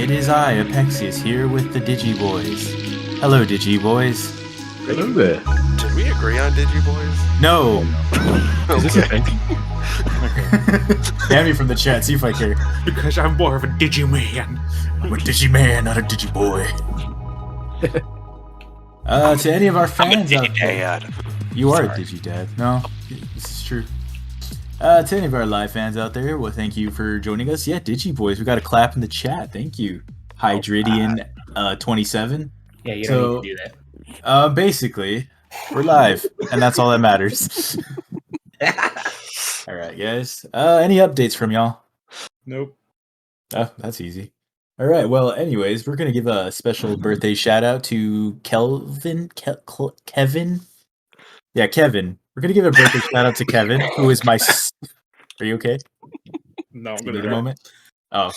It is I, Apexius, here with the Digiboys. Hello, Digiboys. Hello there. Did we agree on Digiboys? No! Is this a Okay. thing? Damn me from the chat, see if I care. Because I'm more of a Digiman. I'm a Digiman, not a Digiboy. To any of our fans out there. You are a Digidad. No, this is true. To any of our live fans out there, well, thank you for joining us. Yeah, Digiboys, we got a clap in the chat. Thank you. Hydridian 27. Yeah, you don't need to do that. Basically, we're live, and that's all that matters. All right, guys. Any updates from y'all? Nope. Oh, that's easy. All right. Well, anyways, we're gonna give a special birthday shout out to Kevin. Yeah, Kevin. We're gonna give a birthday shout out to Kevin, who is my. Are you okay? No, I'm You gonna need a die. moment. Oh.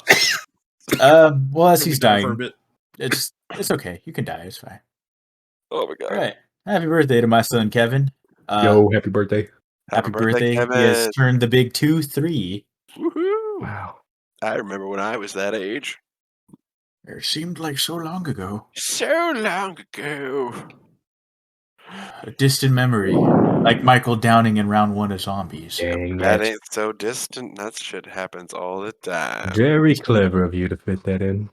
Well, as I'm he's gonna die for a dying, bit. it's okay. You can die. It's fine. Oh my god. All right. Happy birthday to my son Kevin. Yo, happy birthday. Happy birthday. Kevin. He has turned the big 2-3. Woohoo. Wow. I remember when I was that age. It seemed like so long ago. So long ago. A distant memory. Like Michael Downing in round 1 of Zombies. Dang, That that's ain't so distant. That shit happens all the time. very clever of you to fit that in.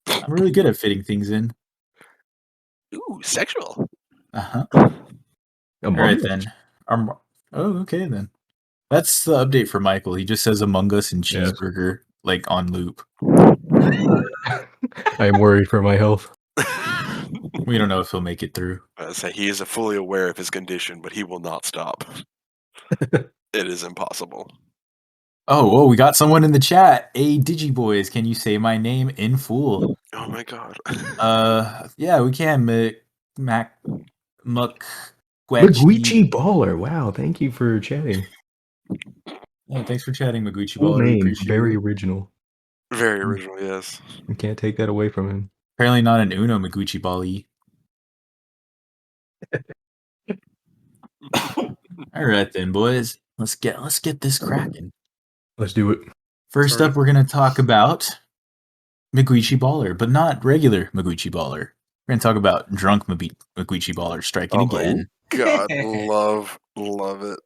I'm really good at fitting things in. Ooh, sexual. Uh-huh. Among All right, Us. then. Oh, okay, then. That's the update for Michael. He just says Among Us and Yes. cheeseburger, like, on loop. I am worried for my health. We don't know if he'll make it through. I say he is fully aware of his condition, but he will not stop. It is impossible. Oh, we got someone in the chat. Hey, Digiboys, can you say my name in full? Oh my god. Yeah, we can. Muck. Maguichi Baller. Wow, thank you for chatting. Yeah, thanks for chatting, Maguichi Cool Baller. We name. appreciate Very it. original. Very original, yes. You can't take that away from him. Apparently not an Uno Maguichi Bali. All right then, boys. Let's get this cracking. Let's do it. First Sorry. up, we're gonna talk about Maguichi Baller, but not regular Maguichi Baller. We're gonna talk about drunk Maguichi Baller striking Oh my again. God, love it.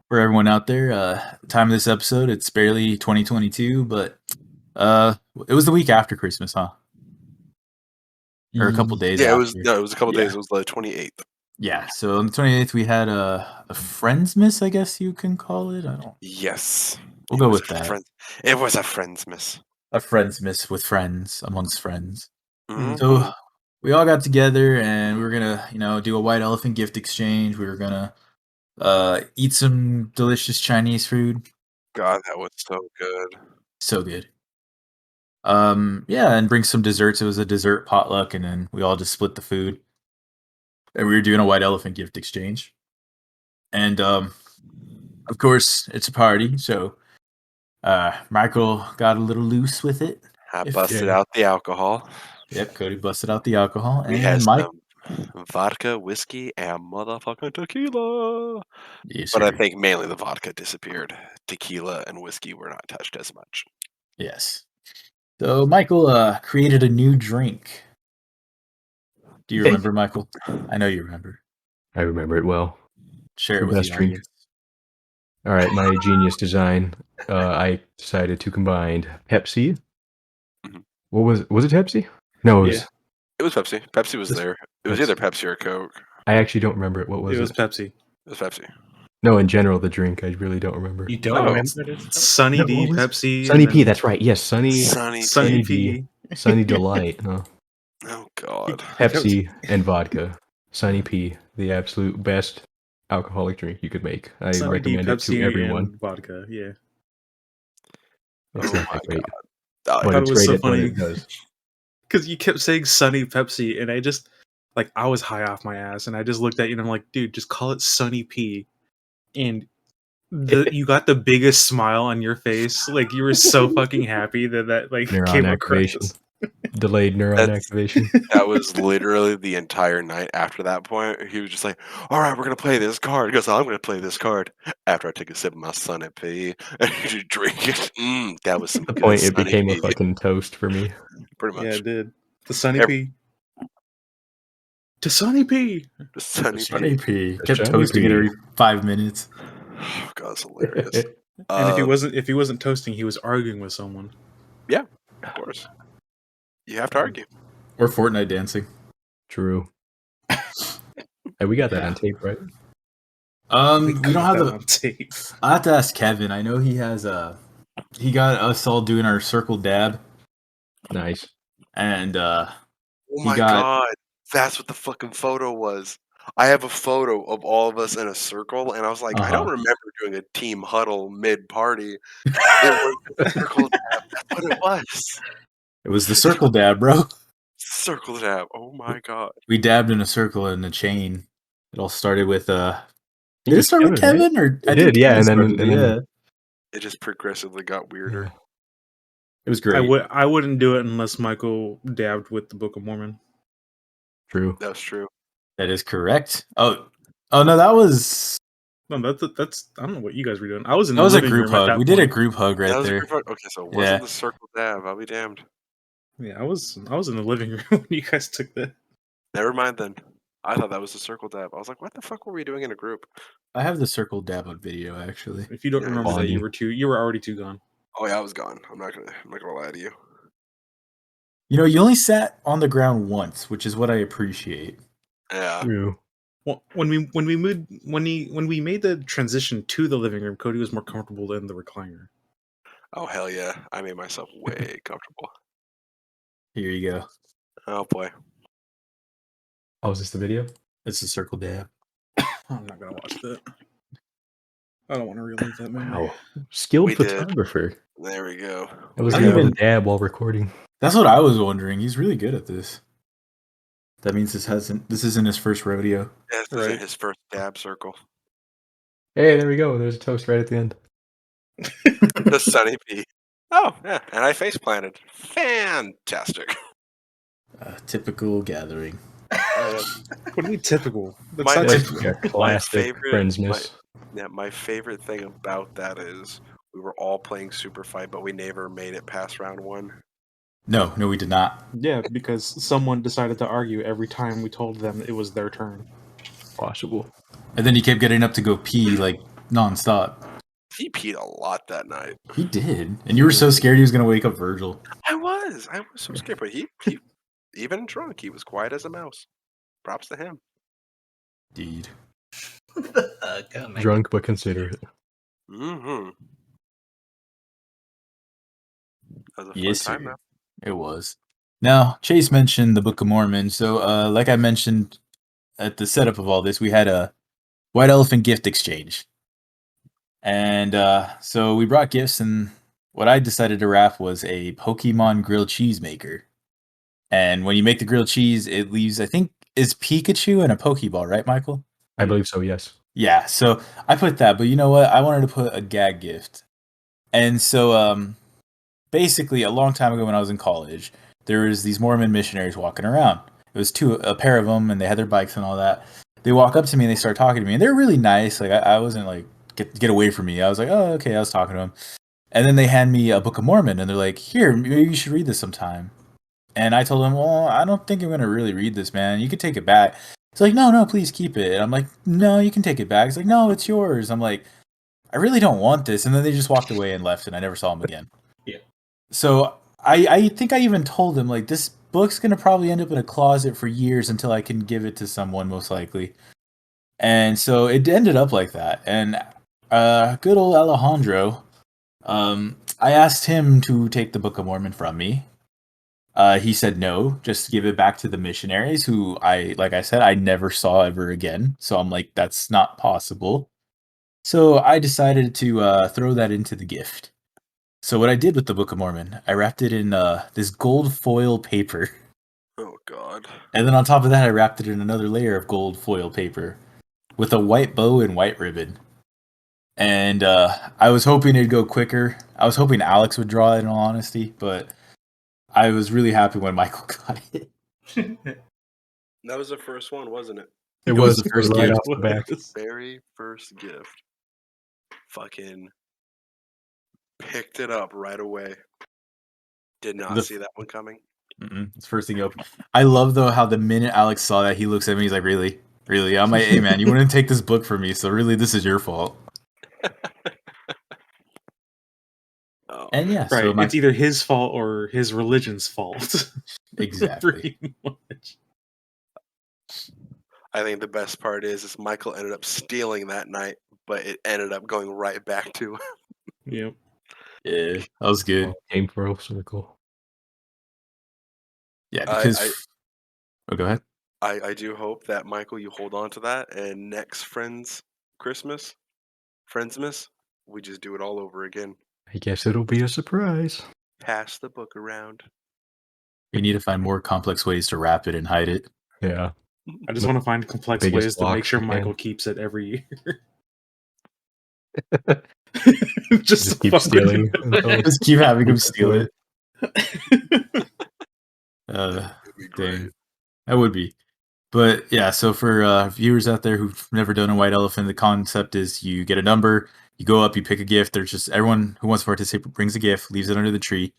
For everyone out there, time of this episode, it's barely 2022, but it was the week after Christmas, huh? Or a couple days Yeah, after. it was a couple Yeah. days. It was the 28th. Yeah, so on the 28th, we had a Friendsmas, I guess you can call it. I don't. Yes. We'll It go was with a that. It was a Friendsmas. A Friendsmas with friends, amongst friends. Mhm. So we all got together and we were gonna, do a white elephant gift exchange. We were gonna eat some delicious Chinese food. God, that was so good. So good. Yeah, and bring some desserts. It was a dessert potluck, and then we all just split the food. And we were doing a white elephant gift exchange. And of course, it's a party, so Michael got a little loose with it. I If- busted Yeah. out the alcohol. Yep, Cody busted out the alcohol, We had and Mike. some vodka, whiskey, and motherfucking tequila. Yes, But I sir. think mainly the vodka disappeared. Tequila and whiskey were not touched as much. Yes. So Michael created a new drink. Do you remember, Michael? I know you remember. I remember it well. Share The it with best the drink. audience. All right, my genius design. I decided to combine Pepsi. Mhm. What was it Pepsi? No, it was. Yeah. It was Pepsi. Pepsi was This- there. It was Pepsi. either Pepsi or Coke. I actually don't remember it. What was It was it? Pepsi. It was Pepsi. No, in general, the drink. I really don't remember. You don't Oh. remember this? Sunny No, D, what was it? Pepsi. Sunny and P. then That's right. Yes, Sunny Sunny D. P. Sunny Delight. No. Oh God. Pepsi and vodka. Sunny P. The absolute best alcoholic drink you could make. I Sunny D, recommend it to Pepsi, everyone. and vodka. Yeah. It's Oh not my that great, Oh, but thought it's it was great so at what funny. it does. Because you kept saying Sunny Pepsi, and I just, I was high off my ass, and I just looked at you and I'm like, dude, just call it Sunny P. And you got the biggest smile on your face. Like, you were so fucking happy that Neuron came activation. across. delayed neuron That's- activation. That was literally the entire night after that point. He was just like, all right, we're going to play this card. He goes, I'm going to play this card. After I take a sip of my Sunny P and you drink it. That was some At the good point, it Sunny became a P. fucking toast for me. Pretty much. Yeah, it did. The Sunny Every- P. To Sunny P. The Sunny Sunny P. P kept Sunny toasting it P. every 5 minutes. Oh, God, it's hilarious. And if he wasn't toasting, he was arguing with someone. Of course. You have to argue. Or Fortnite dancing. True. Hey, we got that on tape, right? We don't have that the. on tape. I have to ask Kevin. I know he has he got us all doing our circle dab, Nice. and Oh He my got- God. That's what the fucking photo was. I have a photo of all of us in a circle, and I was like, I don't Uh-huh. remember doing a team huddle mid-party. It was the circle dab. That's what it was. it was the circle dab, bro. Circle dab. Oh my God. We dabbed in a circle in a chain. It all started with I think Did it was start with Kevin, right? Kevin, or It did, yeah, and then- yeah, It just progressively got weirder. Yeah. it was great. I wouldn't do it unless Michael dabbed with the Book of Mormon. True. That's true. That is correct. Oh no, that was No, that's I don't know what you guys were doing. I was in that the was a living group room at hug. that We did a point. group hug That right was a there. group photo. Okay, so it wasn't Yeah. the circle dab. I'll be damned. Yeah, I was in the living room when you guys took that. Never mind then. I thought that was the circle dab. I was like, what the fuck were we doing in a group? I have the circle dab on video actually. If you don't Yeah, remember that, bonding. you were already too gone. Oh yeah, I was gone. I'm not gonna lie to you. You know, you only sat on the ground once, which is what I appreciate. Yeah. True. Well, when we made the transition to the living room, Cody was more comfortable in the recliner. Oh hell yeah. I made myself way comfortable. Here you go. Oh boy. Oh, is this the video? It's the circle dab. I'm not gonna watch that. I don't want to relive that memory. Wow. Skilled We did. photographer. There we go. I was I don't able to even- dab while recording. That's what I was wondering. He's really good at this. That means this isn't his first rodeo. This is Right. his first dab circle. Hey, there we go. There's a toast right at the end. The Sunny P. Oh, yeah. And I face planted. Fantastic. Typical gathering. What do you mean typical? That's My- not my- typical. Yeah, classic favorite- friends miss. Yeah, my favorite thing about that is we were all playing Super Fight, but we never made it past round one. No, we did not. Yeah, because someone decided to argue every time we told them it was their turn. Possible. And then he kept getting up to go pee like nonstop. He peed a lot that night. He did, and you were so scared he was gonna wake up Virgil. I was so scared, but he even drunk, he was quiet as a mouse. Props to him. Indeed. Drunk but considerate. Mm-hmm. That was a fun Yes, time, sir. though. It was. Now, Chase mentioned the Book of Mormon. So, like I mentioned at the setup of all this, we had a White Elephant gift exchange. And so we brought gifts, and what I decided to wrap was a Pokemon grilled cheese maker. And when you make the grilled cheese, it leaves, I think, is Pikachu and a Pokeball, right, Michael? I believe so, yes. Yeah, so I put that, but you know what? I wanted to put a gag gift. And so basically a long time ago when I was in college, there was these Mormon missionaries walking around. It was a pair of them, and they had their bikes and all that. They walk up to me and they start talking to me, and they're really nice. Like I wasn't like get away from me. I was like, oh, okay. I was talking to them, and then they hand me a Book of Mormon, and they're like, here, maybe you should read this sometime. And I told them, well, I don't think I'm gonna really read this, man. You could take it back. It's like, no, please keep it. And I'm like, no, you can take it back. It's like, no, it's yours. I'm like, I really don't want this. And then they just walked away and left, and I never saw them again. Yeah. So I think I even told them, like, this book's going to probably end up in a closet for years until I can give it to someone, most likely. And so it ended up like that. And good old Alejandro, I asked him to take the Book of Mormon from me. He said no, just give it back to the missionaries, who like I said, I never saw ever again. So I'm like, that's not possible. So I decided to throw that into the gift. So what I did with the Book of Mormon, I wrapped it in this gold foil paper. Oh God. And then on top of that, I wrapped it in another layer of gold foil paper with a white bow and white ribbon. And I was hoping it'd go quicker. I was hoping Alex would draw it, in all honesty, but I was really happy when Michael got it. That was the first one, wasn't it? It It was was the first right gift. off the back. Very first gift. Fucking picked it up right away. Did not The- see that one coming. It's first thing you open. I love though how the minute Alex saw that, he looks at me. He's like, "Really, really?" I'm like, "Hey man, you wouldn't take this book from me, so really, this is your fault." Oh, And yeah, Right. so It's either his fault or his religion's fault. exactly. Pretty much. I think the best part is Michael ended up stealing that night, but it ended up going right back to him. Yep. Yeah, that was good. Came full circle. Yeah, I- because oh, go ahead. I do hope that Michael, you hold on to that, and next Friendsmas, we just do it all over again. I guess it'll be a surprise. Pass the book around. We need to find more complex ways to wrap it and hide it. Yeah. I just want to find complex Biggest ways to make blocks sure we Michael can. keeps it every year. Just keep fuck with stealing him. until Just keep having him keep steal stealing. it. It'd be great. Dang, that would be. But yeah, so for viewers out there who've never done a white elephant, the concept is you get a number, you go up, you pick a gift. There's just everyone who wants to participate brings a gift, leaves it under the tree.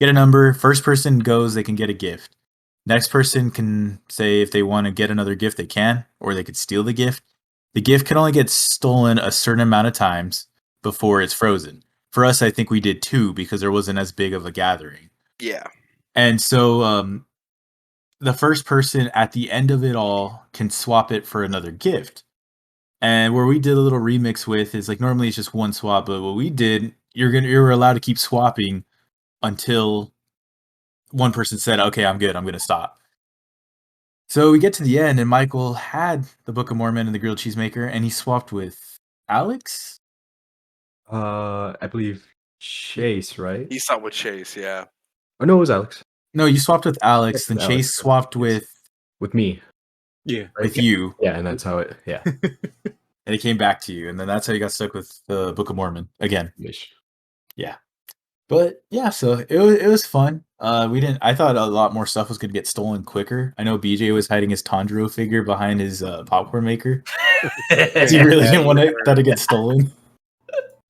Get a number. First person goes, they can get a gift. Next person can say if they want to get another gift, they can, or they could steal the gift. The gift can only get stolen a certain amount of times before it's frozen. For us, I think we did 2 because there wasn't as big of a gathering. Yeah. And so the first person at the end of it all can swap it for another gift. And where we did a little remix with is like normally it's just one swap, but what we did, you're allowed to keep swapping until one person said, "Okay, I'm good. I'm going to stop." So we get to the end, and Michael had the Book of Mormon and the grilled cheesemaker, and he swapped with Alex. I believe Chase, right? He saw with Chase, yeah. Oh no, it was Alex. No, you swapped with Alex. Yes, Then with Chase Alex. swapped Yes. With me. Yeah. with you, Yeah, and that's how it. Yeah. and it came back to you, and then that's how you got stuck with the Book of Mormon again. Ish. Yeah. But yeah, so it was fun. We didn't. I thought a lot more stuff was gonna get stolen quicker. I know BJ was hiding his Tanjiro figure behind his popcorn maker. He really didn't want that to get stolen.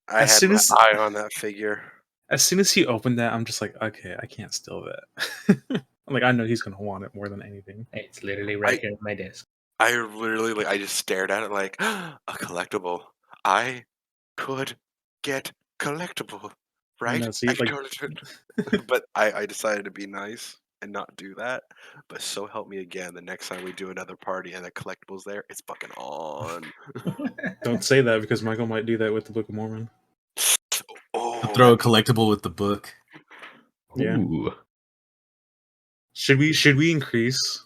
I As had soon my as- eye on that figure. As soon as he opened that, I'm just like, okay, I can't steal that. I'm like, I know he's gonna want it more than anything. It's literally right here on my desk. I literally I just stared at it like a collectible. I could get collectible, right? No, see, I could like- totally do it. But I decided to be nice and not do that. But so help me again, the next time we do another party and the collectibles there, it's fucking on. Don't say that because Michael might do that with the Book of Mormon. Oh, Throw a collectible with the book. Yeah. Ooh. Should we increase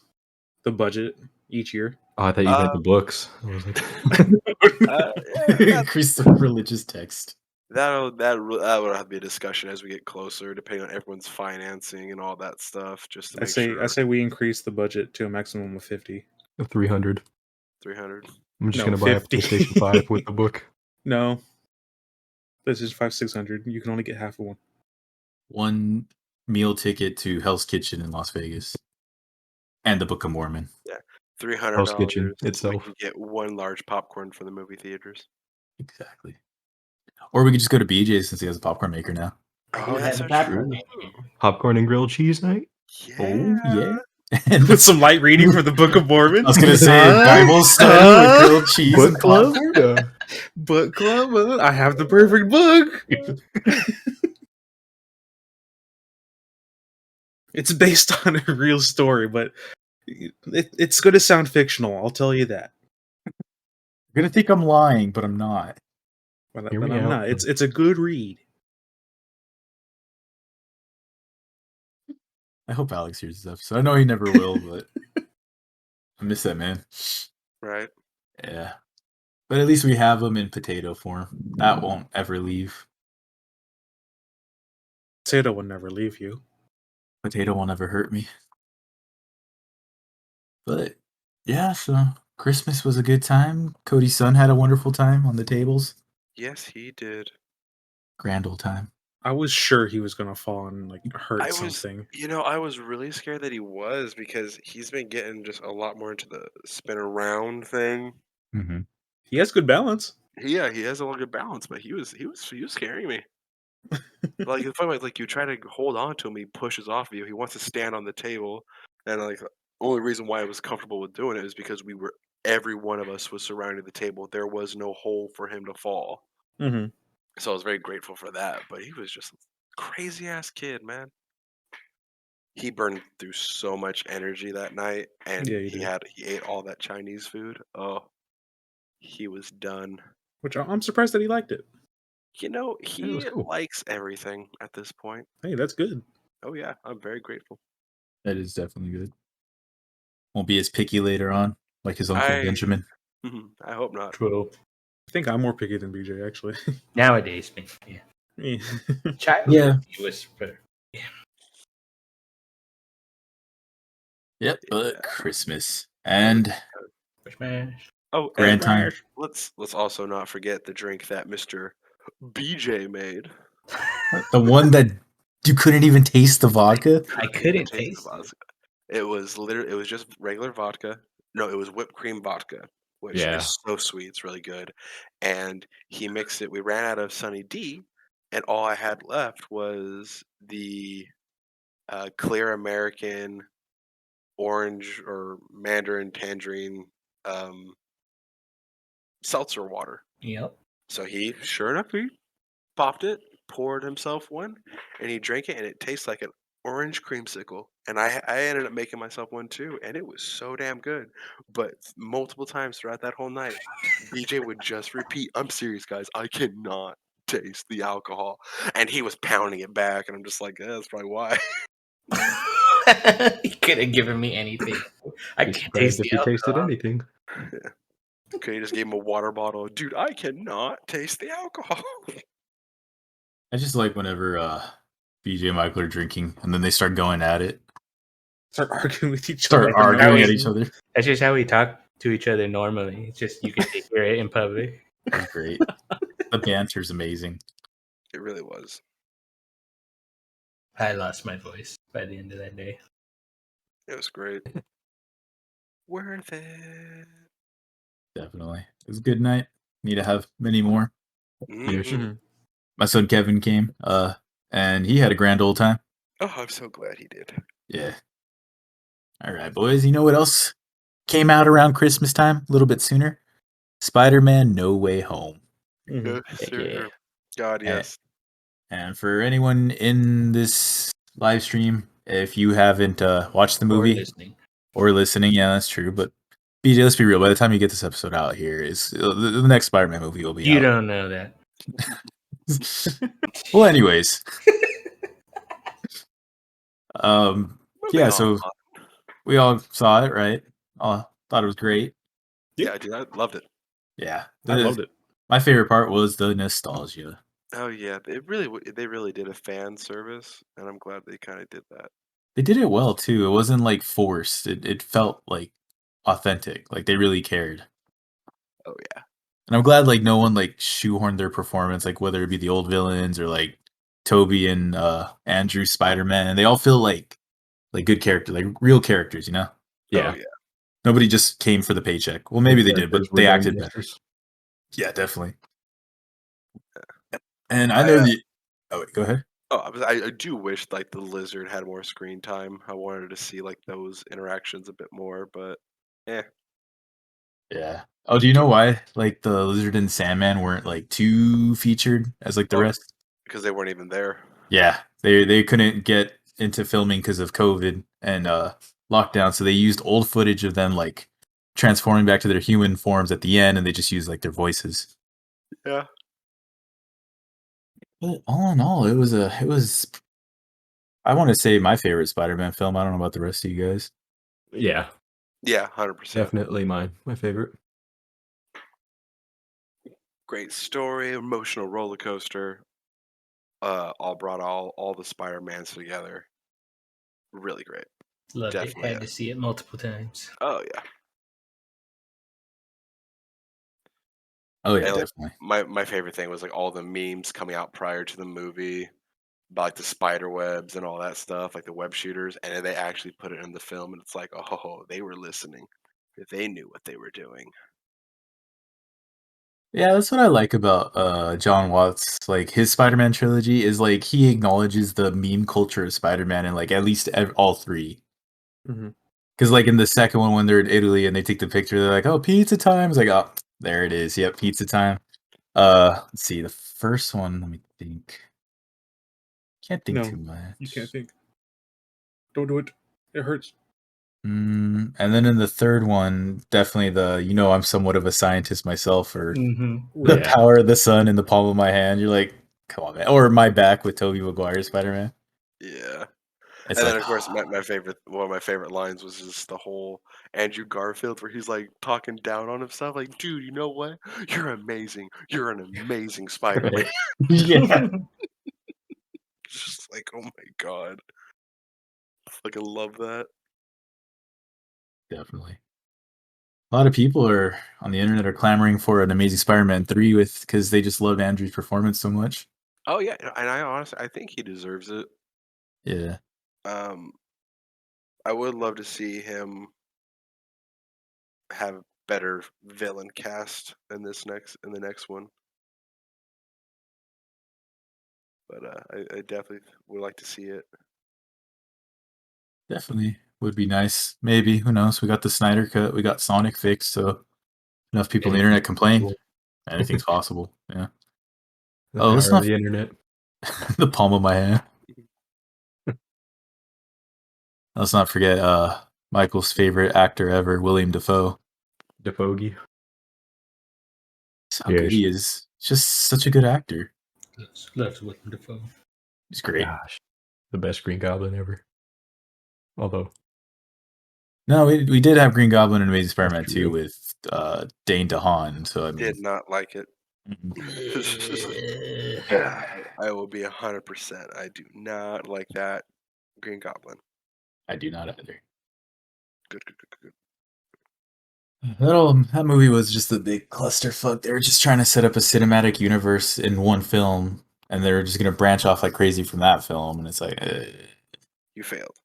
the budget each year? Oh, I thought you meant the books. I was like, yeah, Increase the religious text. that would have to be a discussion as we get closer, depending on everyone's financing and all that stuff. Just to I make say sure. I say we increase the budget to a maximum of 50. 300. 300. I'm just No, gonna buy 50. a PlayStation 5 with the book. No. This is 600. You can only get half of one. One meal ticket to Hell's Kitchen in Las Vegas, and the Book of Mormon. $300. Hell's Kitchen We itself. can get one large popcorn for the movie theaters. Exactly. Or we could just go to BJ's since he has a popcorn maker now. Oh, You that's have so a true. popcorn. Popcorn and grilled cheese night. Oh yeah. With some light reading for the Book of Mormon. I was gonna say Huh? Bible study Huh? with grilled cheese and Book club? popcorn. Yeah. Book club. I have the perfect book. It's based on a real story, but it's going to sound fictional. I'll tell you that. You're gonna think I'm lying, but I'm not. But Hear I'm me out. not. It's a good read. I hope Alex hears this episode. I know he never will, but I miss that man. Right? Yeah. But at least we have him in potato form. That won't ever leave. Potato will never leave you. Potato won't ever hurt me. But yeah, so Christmas was a good time. Cody's son had a wonderful time on the tables. Yes, he did. Grand old time. I was sure he was gonna fall and like hurt I was, something. I was really scared that he was because he's been getting just a lot more into the spin around thing. Mm-hmm. He has good balance. Yeah, he has a lot of good balance, but he was scaring me. Like the funny way, like you try to hold on to him, he pushes off of you. He wants to stand on the table, and like the only reason why I was comfortable with doing it is because every one of us was surrounding the table. There was no hole for him to fall, Mm-hmm. so I was very grateful for that. But he was just a crazy ass kid, man. He burned through so much energy that night, and Yeah, he did. he ate all that Chinese food. Oh, he was done. Which I'm surprised that he liked it. It was He cool. likes everything at this point. Hey, that's good. Oh yeah, I'm very grateful. That is definitely good. Won't be as picky later on, like his uncle I Benjamin. I hope not. True. I think I'm more picky than BJ actually. Nowadays, man. Yeah. Yeah. Childhood, Yeah. he was better. Yep, but Yeah. Christmas and Smash. Oh, grand and time. let's also not forget the drink that Mr. BJ made. The one that you couldn't even taste the vodka. I Couldn't even couldn't taste the taste it. vodka. It was just regular vodka. No, it was whipped cream vodka, which Yeah. is so sweet. It's really good. And he mixed it. We ran out of Sunny D, and all I had left was the clear American orange or mandarin tangerine seltzer water. Yep. So sure enough, he popped it, poured himself one, and he drank it, and it tastes like an orange creamsicle. And I ended up making myself one too, and it was so damn good. But multiple times throughout that whole night, BJ would just repeat, "I'm serious, guys. I cannot taste the alcohol," and he was pounding it back, and I'm just like, that's probably why. He could have given me anything. I Be can't surprised taste if the he tasted alcohol. anything. Okay, he just gave him a water bottle. Dude, I cannot taste the alcohol. I just like whenever BJ and Michael are drinking and then they start going at it. Start arguing with each Start other. That's just how arguing we- at each other. That's just how we talk to each other normally. It's just you can hear it in public. It's great. The banter's amazing. It really was. I lost my voice by the end of that day. It was great. Worth it. Definitely. It was a good night. Need to have many more. Yes. Mhm. Mhm. My son Kevin came, and he had a grand old time. Oh, I'm so glad he did. Yeah. All right, boys. You know what else came out around Christmas time? A little bit sooner. Spider-Man: No Way Home. Mhm. Yes, Heck sir. yeah. God, Eh, yes. And for anyone in this live stream, if you haven't watched the Or movie listening. or listening, yeah, that's true. But BJ, let's be real. By the time you get this episode out here, is the next Spider-Man movie will be You out. don't know that. Well, anyways, Moving yeah. on. So we all saw it, right? Thought it was great. Yeah, dude, I loved it. Yeah, I loved it. My favorite part was the nostalgia. Oh yeah, they really did a fan service, and I'm glad they kind of did that. They did it well too. It wasn't like forced. It felt like authentic. Like they really cared. Oh yeah. And I'm glad like no one like shoehorned their performance, like whether it be the old villains or like Toby and Andrew Spider-Man, and they all feel like good characters, like real characters, you know? Yeah. Oh yeah. Nobody just came for the paycheck. Well, maybe they did, but Characters were they done acted better. justice. Yeah, definitely. And I I, know the. Oh, wait, go ahead. I do wish like the lizard had more screen time. I wanted to see like those interactions a bit more, but Yeah. Oh, do you know why like the Lizard and Sandman weren't like too featured as like the Oh. rest? because they weren't even there. Yeah, they couldn't get into filming because of COVID and lockdown, so they used old footage of them like transforming back to their human forms at the end, and they just used like their voices. Yeah. But all in all, it was. I want to say my favorite Spider-Man film. I don't know about the rest of you guys. Yeah. Yeah, 100%. Definitely mine. My favorite. Great story, emotional roller coaster. All brought all the Spider-Mans together. Really great. Loved Definitely, it. Had to see it multiple times. Oh yeah. Oh yeah, And, like, definitely. my favorite thing was like all the memes coming out prior to the movie. about like the spider webs and all that stuff, like the web shooters, and then they actually put it in the film, and it's like, oh, they were listening. They knew what they were doing. Yeah, that's what I like about John Watts. Like his Spider-Man trilogy is like he acknowledges the meme culture of Spider-Man in like at least all three. Mhm. Because like in the second one, when they're in Italy and they take the picture, they're like, "Oh, pizza time!" It's like, "Oh, there it is. Yep, pizza time." Let's see. The first one, let me think. Can't think No, too much. you can't think. Don't do it. It hurts. And then in the third one, definitely I'm somewhat of a scientist myself, or the Yeah. power of the sun in the palm of my hand. You're like, come on, man. Or my back with Tobey Maguire's Spider-Man. Yeah. It's And like, then, of course, one of my favorite lines was just the whole Andrew Garfield, where he's like talking down on himself, like, "Dude, you know what? You're amazing. You're an amazing Spider-Man." Right. yeah, Just like, oh my god, I fucking love that. definitely. A lot of people are on the internet are clamoring for an Amazing Spider-Man 3 because they just love Andrew's performance so much. Oh yeah, and I honestly, I think he deserves it. Yeah, Um, I would love to see him have better villain cast in the next one. But I definitely would like to see it. definitely would be nice. Maybe, who knows? We got the Snyder cut, we got Sonic fixed, so enough people on the internet complain. Anything's possible. Yeah. The Oh, let's power of not the internet. the palm of my hand. Let's not forget Michael's favorite actor ever, William Dafoe. Defogie. Just how Yeah, good he is. Just such a good actor. Loves Willem Dafoe. He's great. Gosh, the best Green Goblin ever. Although, No, we did have Green Goblin and Amazing Spider-Man That's 2 true. with Dane DeHaan, so I mean, Did not like it. yeah, I will be 100%. I do not like that Green Goblin. I do not either. Good, good, good, good. That movie was just a big clusterfuck. They were just trying to set up a cinematic universe in one film, and they were just going to branch off like crazy from that film, and it's like, You failed.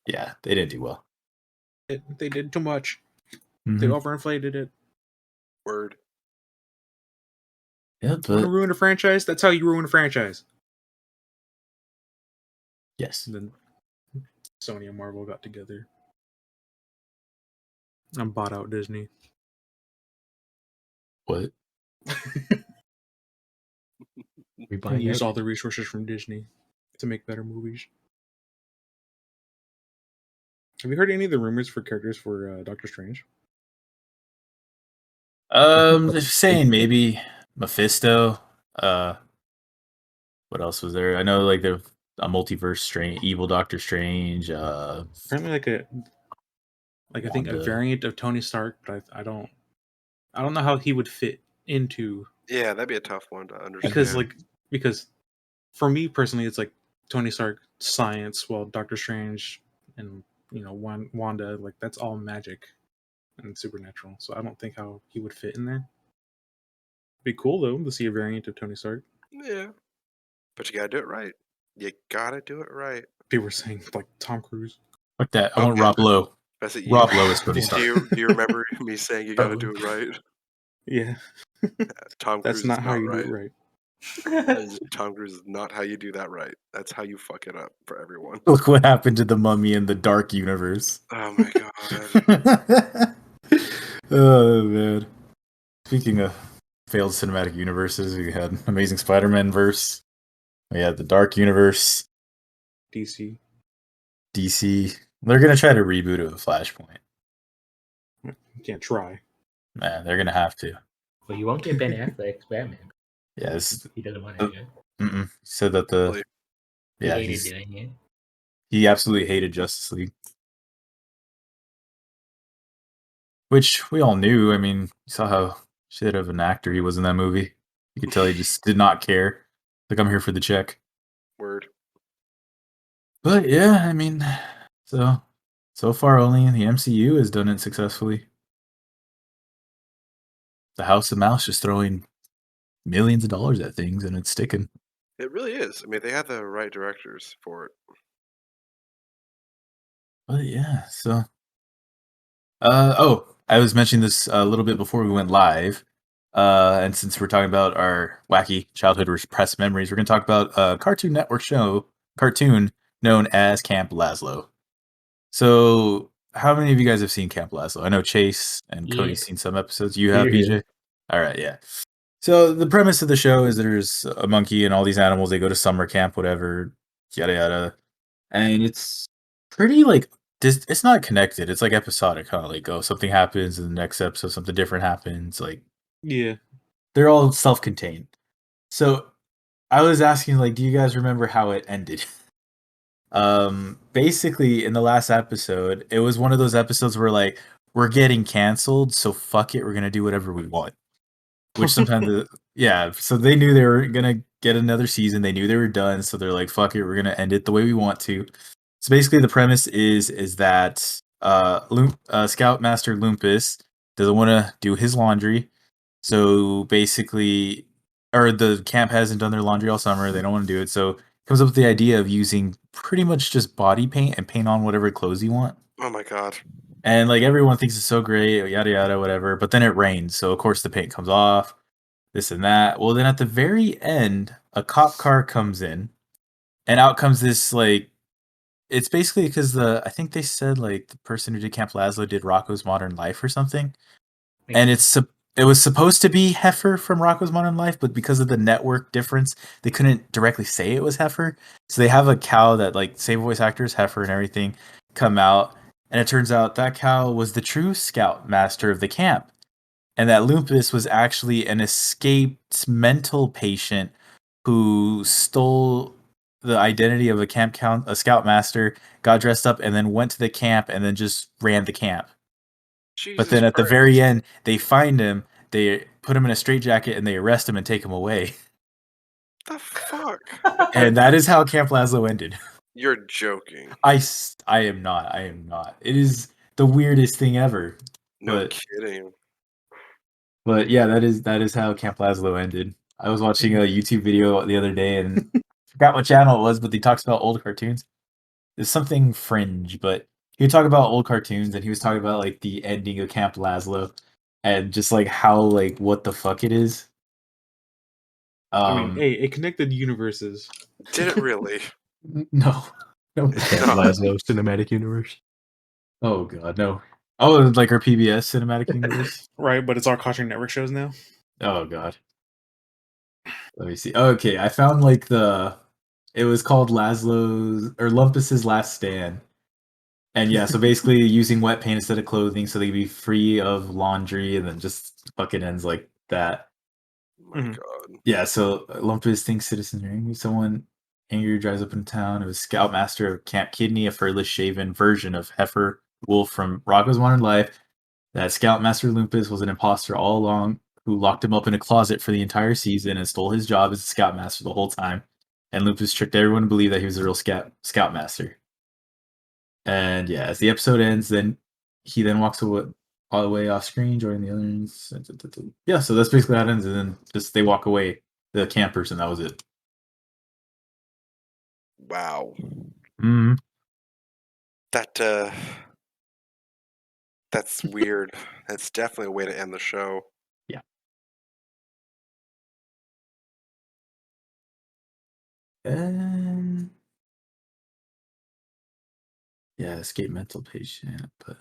yeah, they didn't do well. They did too much. They Mhm. overinflated it. Word. Yeah, Want to but ruin a franchise? That's how you ruin a franchise. yes, And then Sony and Marvel got together and bought out Disney. what? we And buying used out. all the resources from Disney to make better movies. Have you heard any of the rumors for characters for Doctor Strange? They're saying maybe Mephisto. What else was there? I know like the a multiverse strange, evil Doctor Strange. Apparently, I think a Wanda. variant of Tony Stark, but I don't know how he would fit into Yeah, that'd be a tough one to because understand. because for me personally, it's like Tony Stark science, while Doctor Strange and Wanda, like that's all magic and supernatural. So I don't think how he would fit in there. Be cool though to see a variant of Tony Stark. Yeah. But you gotta do it right. You gotta do it right. People were saying like Tom Cruise. Fuck that. I Oh, want yeah. Rob Lowe. That's it. Rob Lowe is Tony Yeah. Stark. Do you remember me saying you gotta do it right? Yeah, Tom that's Cruise not is how not you do right. it right. Tom Cruise is not how you do that right. That's how you fuck it up for everyone. Look what happened to the Mummy in the Dark Universe. Oh my god. Oh man. Speaking of failed cinematic universes, we had Amazing Spider-Man verse. We had the Dark Universe, DC. DC. They're gonna try to reboot it with Flashpoint. You can't try. Man, they're gonna have to. Well, you won't get Ben Affleck's Batman. Yeah, this He doesn't want to do it. he said that Really? He yeah, hated doing it. he absolutely hated Justice League. Which we all knew. I mean, you saw how shit of an actor he was in that movie. You could tell he just did not care. Like, I'm here for the check. Word. But yeah, I mean, so far only the MCU has done it successfully. The House of Mouse just throwing millions of dollars at things and it's sticking. It really is. I mean, they had the right directors for it. But yeah, so I was mentioning this a little bit before we went live. And since we're talking about our wacky childhood repressed memories, we're going to talk about a Cartoon Network cartoon known as Camp Lazlo. So, how many of you guys have seen Camp Lazlo? I know Chase and Cody's Yeah. seen some episodes. You have, Here, here. BJ? All right, yeah. So, the premise of the show is there's a monkey and all these animals. They go to summer camp, whatever, yada yada. And it's pretty like it's not connected. It's like episodic, kind of like something happens in the next episode, something different happens. Like Yeah. they're all self-contained. So I was asking, like, do you guys remember how it ended? Basically, in the last episode, it was one of those episodes where like we're getting canceled, so fuck it, we're gonna do whatever we want. Which sometimes, yeah. So they knew they were gonna get another season. They knew they were done, so they're like, fuck it, we're gonna end it the way we want to. So basically, the premise is that Scoutmaster Lumpus doesn't want to do his laundry, so basically, or the camp hasn't done their laundry all summer. They don't want to do it, so comes up with the idea of using pretty much just body paint and paint on whatever clothes you want. Oh my god. And like everyone thinks it's so great, yada yada, whatever. But then it rains, so of course the paint comes off, this and that. Well, then at the very end, a cop car comes in, and out comes this like. It's basically because I think they said like the person who did Camp Lazlo did Rocco's Modern Life or something, and it was supposed to be Heifer from Rocco's Modern Life, but because of the network difference, they couldn't directly say it was Heifer. So they have a cow that like same voice actors, Heifer and everything, come out, and it turns out that cow was the true scout master of the camp, and that Lupus was actually an escaped mental patient who stole the identity of a scoutmaster, got dressed up, and then went to the camp and then just ran the camp. But Jesus then at the Christ. very end, they find him, they put him in a straitjacket, and they arrest him and take him away. The fuck? And that is how Camp Lazlo ended. You're joking. I am not. I am not. It is the weirdest thing ever. No But kidding. But yeah, that is how Camp Lazlo ended. I was watching a YouTube video the other day and forgot what channel it was, but they talks about old cartoons. It's something Fringe, but he would talk about old cartoons and he was talking about like the ending of Camp Lazlo and just like how like what the fuck it is. I mean, hey, it connected universes. Did it really? No. No. Camp No. Lazlo cinematic universe. Oh god, no. Oh, like our PBS cinematic universe? Right, but it's all Cartoon Network shows now. Oh god. Let me see. Okay, I found like it was called Laszlo's or Lumpus's Last Stand. And yeah, so basically using wet paint instead of clothing so they could be free of laundry and then just fucking ends like that. Oh my Mhm. god. Yeah, so Lumpus thinks citizens are angry. Someone angry drives up in town. It was Scoutmaster of Camp Kidney, a furless shaven version of Heifer Wolf from Rocco's Modern Life. That Scoutmaster Lumpus was an imposter all along who locked him up in a closet for the entire season and stole his job as a Scoutmaster the whole time. And Lumpus tricked everyone to believe that he was the real Scoutmaster. And yeah, as the episode ends, then he then walks away all the way off screen, joining the others. Yeah, so that's basically how it ends, and then just they walk away, the campers, and that was it. Wow. Mm. That that's weird. That's definitely a way to end the show. And yeah, escape mental patient, but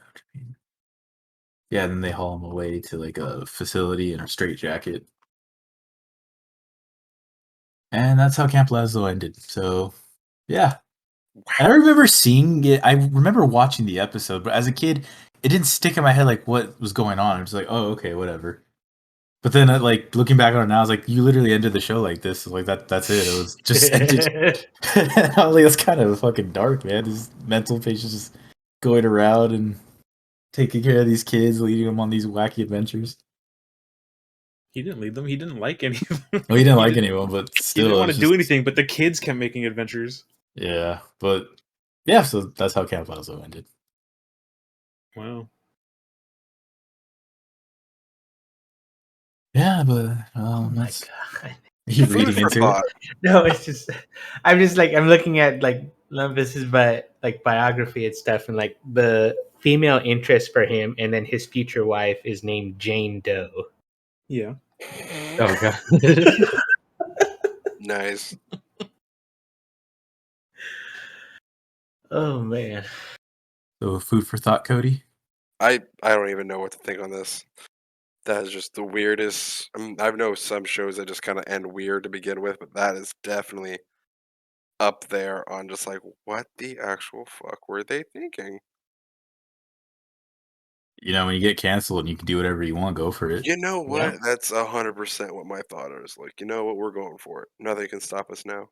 yeah, then they haul him away to like a facility in a straitjacket. And that's how Camp Lazlo ended. So yeah. And I remember seeing it. I remember watching the episode, but as a kid, it didn't stick in my head like what was going on. I was like, oh, okay, whatever. But then, like looking back on it now, I was like, you literally ended the show like this. Like that's it. It was just ended. I was like, that's kind of fucking dark, man. These mental patients just going around and taking care of these kids, leading them on these wacky adventures. He didn't lead them. He didn't like any of them. Well, he didn't like anyone, but He still, didn't it want was to just do anything, but the kids kept making adventures. yeah. But yeah, so that's how Camp Lazlo ended. Wow. Yeah, but Oh my that's god. You Food reading for into it? thought. No, it's just I'm looking at like Lumpus's biography and stuff, and like the female interest for him, and then his future wife is named Jane Doe. Yeah. Oh god. Nice. Oh man. So food for thought, Cody. I don't even know what to think on this. That is just the weirdest. I know some shows that just kind of end weird to begin with, but that is definitely up there on just like what the actual fuck were they thinking? You know, when you get canceled and you can do whatever you want, go for it. You know Yeah. what? That's 100% what my thought is. Like, you know what? We're going for it. Nothing can stop us now.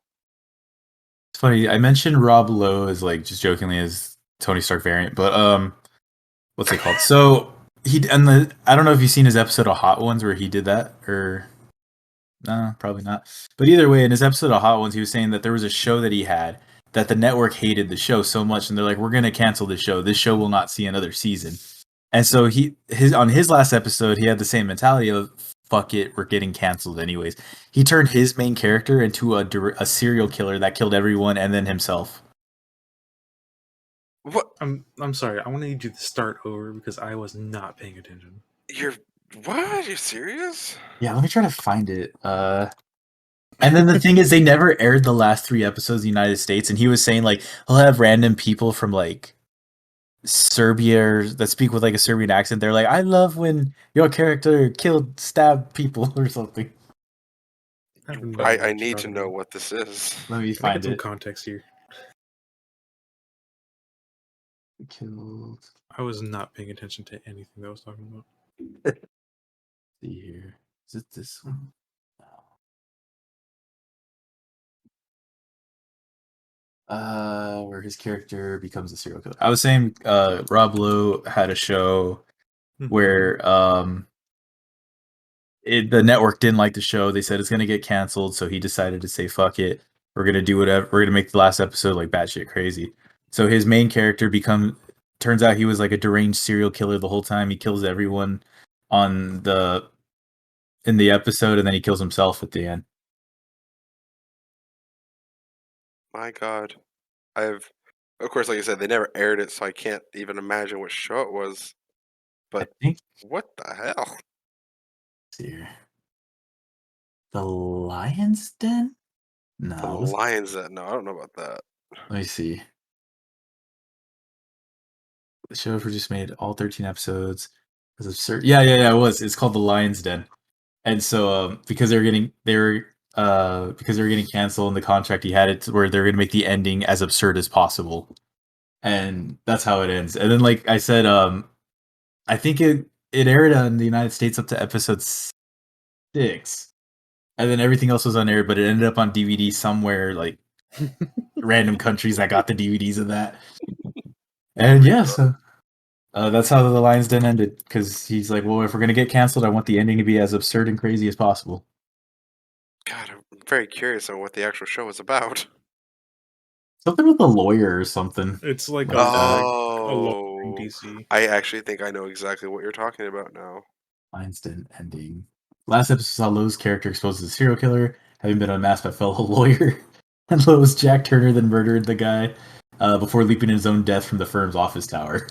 It's funny. I mentioned Rob Lowe as like just jokingly as Tony Stark variant, but what's it called? So I don't know if you've seen his episode of Hot Ones where he did that or no, probably not. But either way, in his episode of Hot Ones, he was saying that there was a show that he had that the network hated the show so much, and they're like, "We're gonna cancel this show. This show will not see another season." And so on his last episode, he had the same mentality of "fuck it, we're getting canceled anyways." He turned his main character into a serial killer that killed everyone and then himself. What? I'm sorry. I want to need you to start over because I was not paying attention. You're what? Are you serious? Yeah, let me try to find it. And then the thing is, they never aired the last 3 episodes in the United States, and he was saying like he'll have random people from like Serbia that speak with like a Serbian accent. They're like, "I love when your character stabbed people or something." I have no idea I what need you're to talking know about. what this is. Let me Can I get find some it. context here? Killed. I was not paying attention to anything that I was talking about. See here. Is it this one? Where his character becomes a serial killer. I was saying, Rob Lowe had a show where the network didn't like the show. They said it's gonna get canceled, so he decided to say, "Fuck it, we're gonna do whatever. We're gonna make the last episode like batshit crazy." So his main character turns out he was like a deranged serial killer the whole time. He kills everyone on in the episode, and then he kills himself at the end. My God. Of course, like I said, they never aired it, so I can't even imagine what show it was. I But think what the hell? let's see here. The Lion's Den? The No, Lions that no, I don't know about that. let me see. The show just made all 13 episodes. It was absurd. Yeah. It was. It's called The Lion's Den. And so, because because they were getting canceled in the contract, he had it to where they're going to make the ending as absurd as possible, and that's how it ends. And then, like I said, I think it aired in the United States up to episode 6, and then everything else was unaired, but it ended up on DVD somewhere, like random countries that got the DVDs of that. And yeah, so that's how the Lions Den ended, because he's like, well, if we're gonna get canceled, I want the ending to be as absurd and crazy as possible. God, I'm very curious on what the actual show is about. Something with a lawyer or something. It's like Like a lawyer in Oh, DC. I actually think I know exactly what you're talking about now. Lions Den ending. Last episode saw Lowe's character exposed as a serial killer, having been unmasked by a fellow lawyer. And Lowe's Jack Turner then murdered the guy before leaping his own death from the firm's office tower.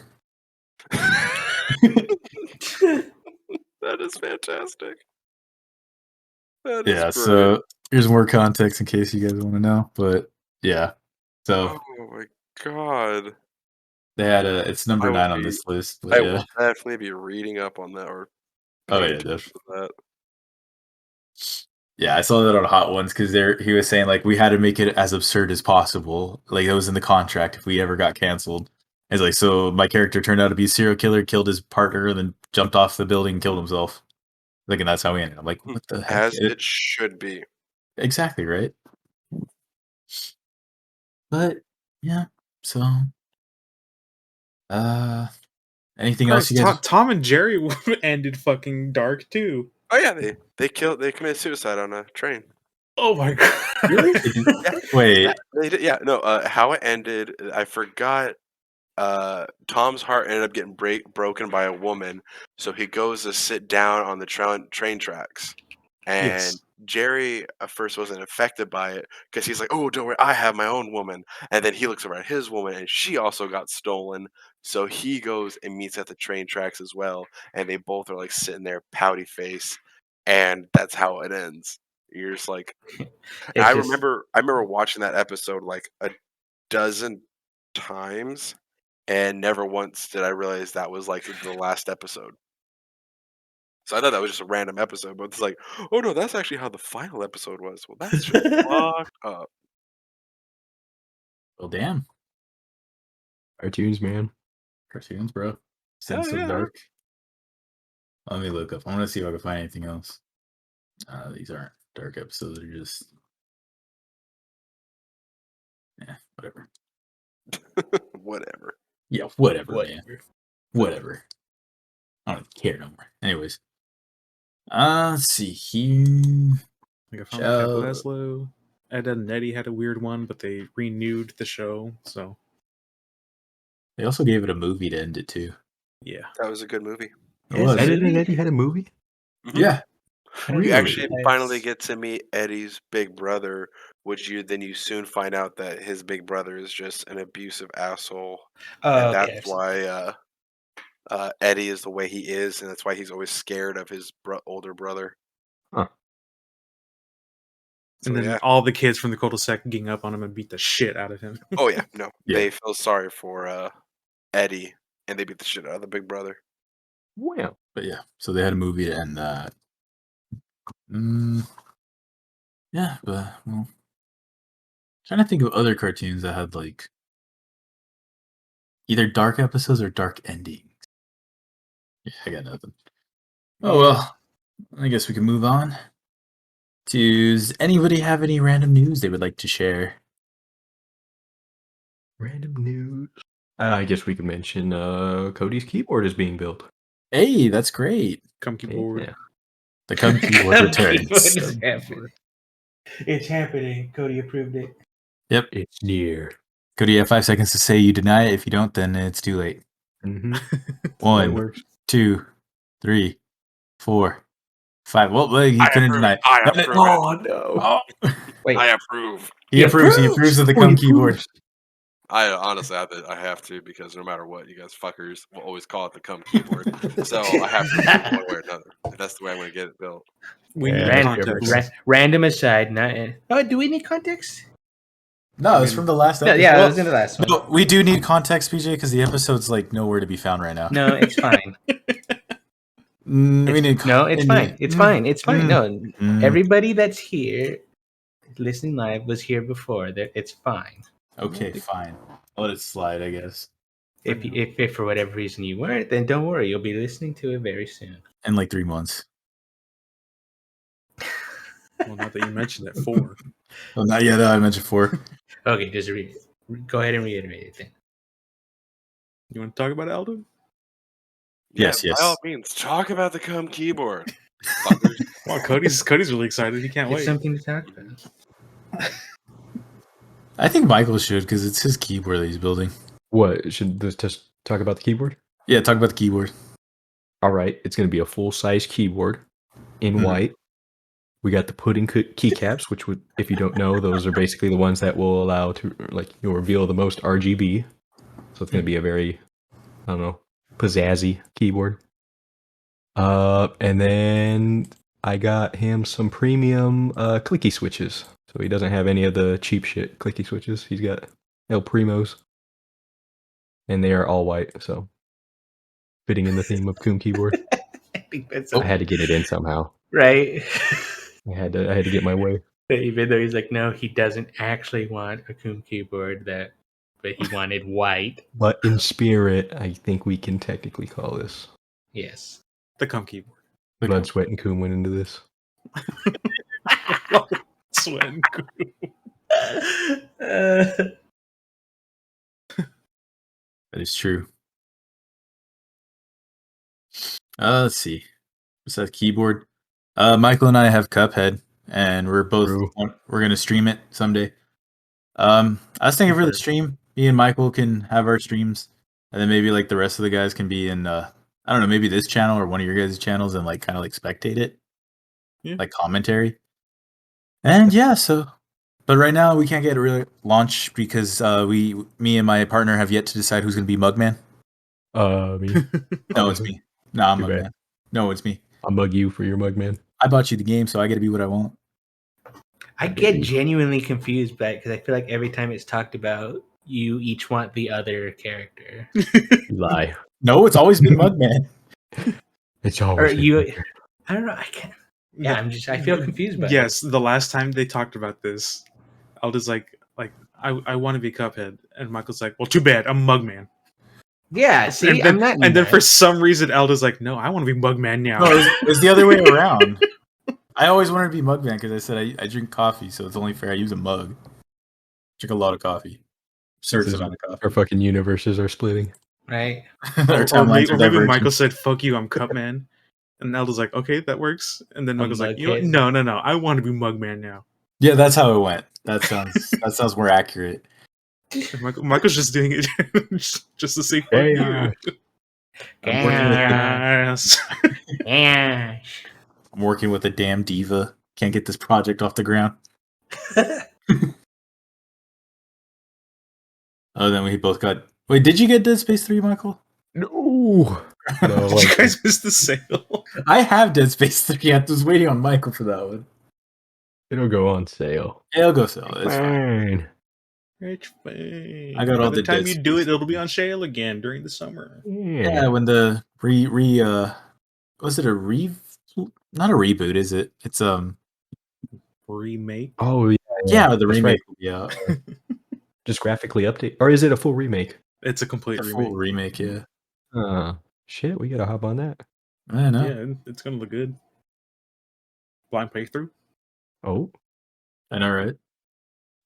That is fantastic. That is Yeah, brilliant. so here's more context in case you guys want to know. But yeah, so Oh my God. they had it's number I will 9 on be- this list. I But yeah, will definitely be reading up on that or oh paying yeah, attention definitely. to that. Yeah, I saw that on Hot Ones because he was saying like we had to make it as absurd as possible. Like it was in the contract if we ever got canceled. It's like so my character turned out to be a serial killer, killed his partner, and then jumped off the building and killed himself. Like, and that's how we ended. I'm like, what the heck? As it should be. Exactly right. But yeah, so anything else Christ, you guys? Tom and Jerry ended fucking dark too. Oh yeah, they committed suicide on a train. Oh my god! Really? Wait, Yeah, they did. Yeah, no. How it ended, I forgot. Tom's heart ended up getting broken by a woman, so he goes to sit down on the train tracks, and Yes. Jerry at first wasn't affected by it because he's like, "Oh, don't worry, I have my own woman." And then he looks over at his woman, and she also got stolen. So he goes and meets at the train tracks as well, and they both are like sitting there, pouty face, and that's how it ends. You're just like, and It's just I remember watching that episode like a dozen times, and never once did I realize that was like the last episode. So I thought that was just a random episode, but it's like, oh no, that's actually how the final episode was. Well, that's just fucked up. Well, damn. Cartoons, man. Cartoons, bro. Hell Sense of yeah. dark. Let me look up. I want to see if I can find anything else. These aren't dark episodes. They're just, whatever. Whatever. Yeah, whatever, man. Whatever. I don't care no more. Anyways, let's see here. Like I found like Ted Laszlo. Ed, Edd and Eddie had a weird one, but they renewed the show. So They also gave it a movie to end it too. yeah, That was a good movie. It was. Ed, Edd and Eddie had a movie? Mhm. Yeah. You actually Nice. finally get to meet Eddie's big brother, which you soon find out that his big brother is just an abusive asshole, and okay. that's why Eddie is the way he is, and that's why he's always scared of his older brother. Huh. So, and then yeah. all the kids from the cul-de-sac gang up on him and beat the shit out of him. Oh yeah, no, Yeah. they feel sorry for Eddie, and they beat the shit out of the big brother. Wow. But yeah, so they had a movie to end that. Yeah, but well, trying to think of other cartoons that had like either dark episodes or dark endings. Yeah, I got nothing. Oh well, I guess we can move on. Does anybody have any random news they would like to share? Random news. I guess we could mention Cody's keyboard is being built. Hey, that's great. Come keyboard. Yeah. The Cub keyboard returns. It's happening. It's happening. Cody approved it. Yep. It's near. Cody, you have 5 seconds to say you deny it. If you don't, then it's too late. Mm-hmm. That 1, works. 2, 3, 4, 5. Well, he I couldn't approve. deny it. I No, no, approve. Oh no. Oh. Wait, I approve. He approves. He approves of the Cum keyboard. I honestly I have to because no matter what, you guys fuckers will always call it the cum keyboard. So I have to do it one way or another. That's the way I'm going to get it built. We Yeah, need random- context. random aside. Not. Oh, do we need context? No, it's from the last No, episode. yeah, Well, it was in the last one. no, we do need context, PJ, because the episode's like nowhere to be found right now. No, it's fine. We need No, it's fine. It's fine. It's fine. No, Mm. everybody that's here listening live was here before. It's fine. Okay, fine. I'll let it slide, I guess. If for whatever reason you weren't, then don't worry. You'll be listening to it very soon. In like 3 months. Well, not that you mentioned it. 4. Well, not yet. I mentioned 4. Okay, just go ahead and reiterate it then. You want to talk about it, Aldo? Yes, Yeah, yes. By all means, talk about the cum keyboard. Fuckers. Wow, Cody's really excited. He can't It's wait. something to talk about. I think Michael should because it's his keyboard that he's building. What? Should this just talk about the keyboard? Yeah, talk about the keyboard. All right. It's going to be a full-size keyboard in Mhm. white. We got the pudding keycaps, which would, if you don't know, those are basically the ones that will allow to reveal the most RGB. So it's going to be a very, I don't know, pizzazzy keyboard. And then I got him some premium clicky switches. So he doesn't have any of the cheap shit clicky switches. He's got El Primos. And they are all white, so fitting in the theme of Coom keyboard. I think that's I had to get it in somehow. right. I had to get my way. Even though he's like, no, he doesn't actually want a Coom keyboard, but he wanted white. But in spirit, I think we can technically call this. Yes. The cum keyboard. Blood, Sweat, and Coom went into this. Sweat and That is true. Let's see. Besides keyboard, Michael and I have Cuphead, and we're both True. we're gonna stream it someday. I was thinking for the stream, me and Michael can have our streams, and then maybe like the rest of the guys can be in I don't know, maybe this channel or one of your guys' channels and like kind of like spectate it, Yeah. like commentary. And yeah, but right now we can't get a real launch because me and my partner have yet to decide who's going to be Mugman. Me. No, it's me. No, I'm Too bad. Mugman. No, it's me. I'll mug you for your mug, man. I bought you the game, so I get to be what I want. I get genuinely confused by it because I feel like every time it's talked about, you each want the other character. You lie. No, it's always been Mugman. It's Or always you, I don't know. I can't. Yeah, I feel confused by it. Yes, the last time they talked about this, Alda's like I want to be Cuphead, and Michael's like, well, too bad, I'm Mugman. Yeah, see, and then, I'm not. and then for some reason, Alda's like, no, I want to be Mugman now. No, it was the other way around. I always wanted to be Mugman because I said I drink coffee, so it's only fair I use a mug. Drink a lot of coffee. Certain amount of coffee. Our fucking universes are splitting. Right. Our or timelines are maybe diverging. Michael said, fuck you, I'm Cupman. And Alda's like, okay, that works. And then Michael's like, you know, no, I want to be Mugman now. Yeah, that's how it went. That sounds more accurate. Michael's just doing it just to say fuck you. I'm working with Yes. I'm working with a damn diva. Can't get this project off the ground. Oh, then we both got. Wait, did you get Dead Space 3, Michael? No. No, Did you guys miss the sale? I have Dead Space 3. I was waiting on Michael for that one. It'll go on sale. Yeah, I'll go sell it. It's fine. It's fine. I got all By the the time Dead you do Space. it, it'll be on sale again during the summer. Yeah, when the was it a not a reboot, is it? It's Remake. Oh yeah, the that's remake. right. Yeah, Just graphically update, or is it a full remake? It's a complete a remake. full remake. Yeah, Shit, we gotta hop on that. I know. Yeah, it's gonna look good. Blind playthrough. Oh, I know, right?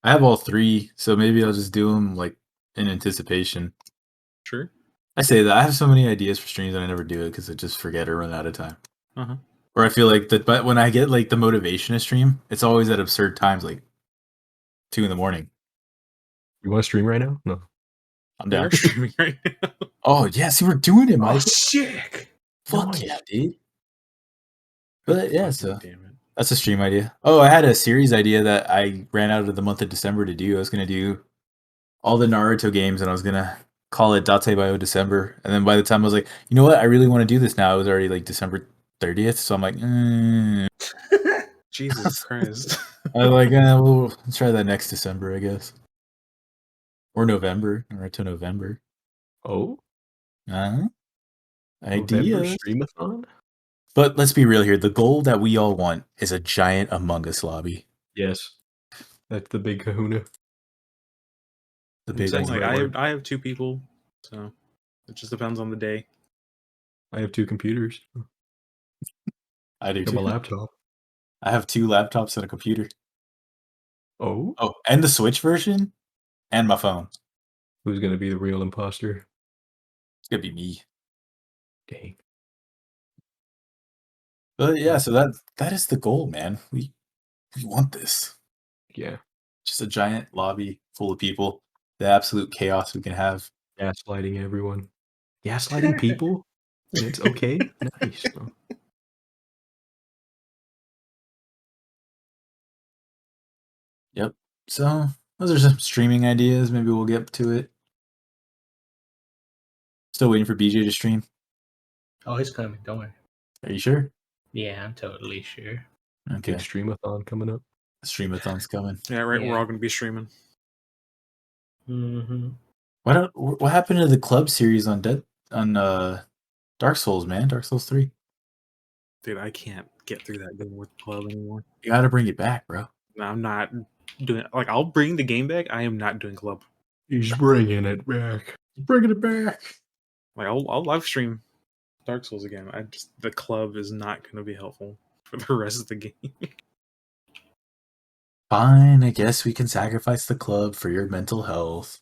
I have all three, so maybe I'll just do them like in anticipation. Sure. I say that I have so many ideas for streams and I never do it because I just forget or run out of time. Uh-huh. Or I feel like that, but when I get like the motivation to stream, it's always at absurd times, like 2 a.m. you want to stream right now? No. I'm We down. are streaming right now. Oh yeah, see, we're doing it, Mike. sick. Fuck nice. yeah, dude. But yeah, so Damn it. that's a stream idea. Oh, I had a series idea that I ran out of the month of December to do. I was gonna do all the Naruto games, and I was gonna call it Dattebayo December. And then by the time I was like, you know what, I really want to do this now. It was already like December 30th, so I'm like, Jesus Christ. I was like, we'll try that next December, I guess, or November, Naruto November. Oh, November ideas. Streamathon? But let's be real here. The goal that we all want is a giant Among Us lobby. Yes, that's the big kahuna. The big Sounds one. like I have 2 people, so it just depends on the day. I have 2 computers. I do I have too. a laptop. I have 2 laptops and a computer. Oh, Oh, and the Switch version, and my phone. who's gonna be the real imposter? It's gonna be me. Dang. But yeah, so that is the goal, man. We want this. Yeah, Just a giant lobby full of people. The absolute chaos we can have. gaslighting everyone. Gaslighting people? It's okay. Nice. Yep. So those are some streaming ideas. Maybe we'll get to it. Still waiting for BJ to stream. Oh, he's coming. Don't worry. Are you sure? Yeah, I'm totally sure. Okay. Big streamathon coming up. Streamathon's coming. Yeah, right. Yeah. We're all going to be streaming. Mm-hmm. What happened to the club series on Dark Souls, man? Dark Souls 3. Dude, I can't get through that game with the club anymore. You gotta bring it back, bro. No, I'm not doing like I'll bring the game back. I am not doing club. He's bringing it back. Bringing it back. Like I'll live stream Dark Souls again. The club is not going to be helpful for the rest of the game. Fine, I guess we can sacrifice the club for your mental health.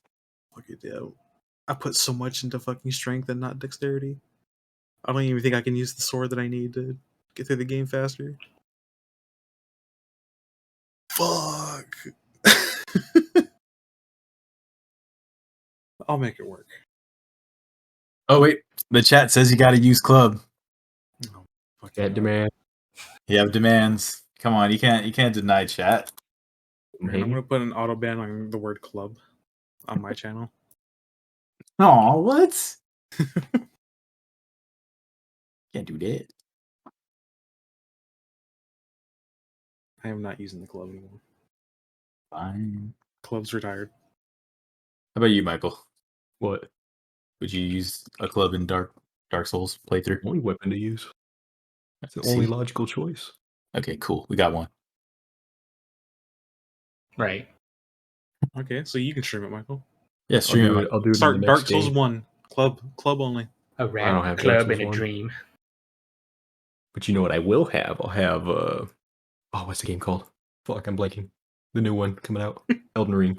Look at that. I put so much into fucking strength and not dexterity. I don't even think I can use the sword that I need to get through the game faster. Fuck. I'll make it work. Oh wait, the chat says you gotta use club. Oh, fucking That hell. demand. You have demands. Come on, you can't deny chat. And I'm gonna put an auto ban on the word club on my channel. Oh, what? Can't do that. I am not using the club anymore. Fine. Club's retired. How about you, Michael? What? Would you use a club in Dark Souls playthrough? Only weapon to use. It's the only See? logical choice. Okay, cool. We got one. Right. Okay, so you can stream it, Michael. Yeah, I'll stream do it. it. I'll do it in Start the next Dark Souls game. 1. Club only. A don't rap have Dark club Souls and a 1. dream. But you know what I will have? I'll have oh, what's the game called? Fuck, I'm blanking. The new one coming out. Elden Ring.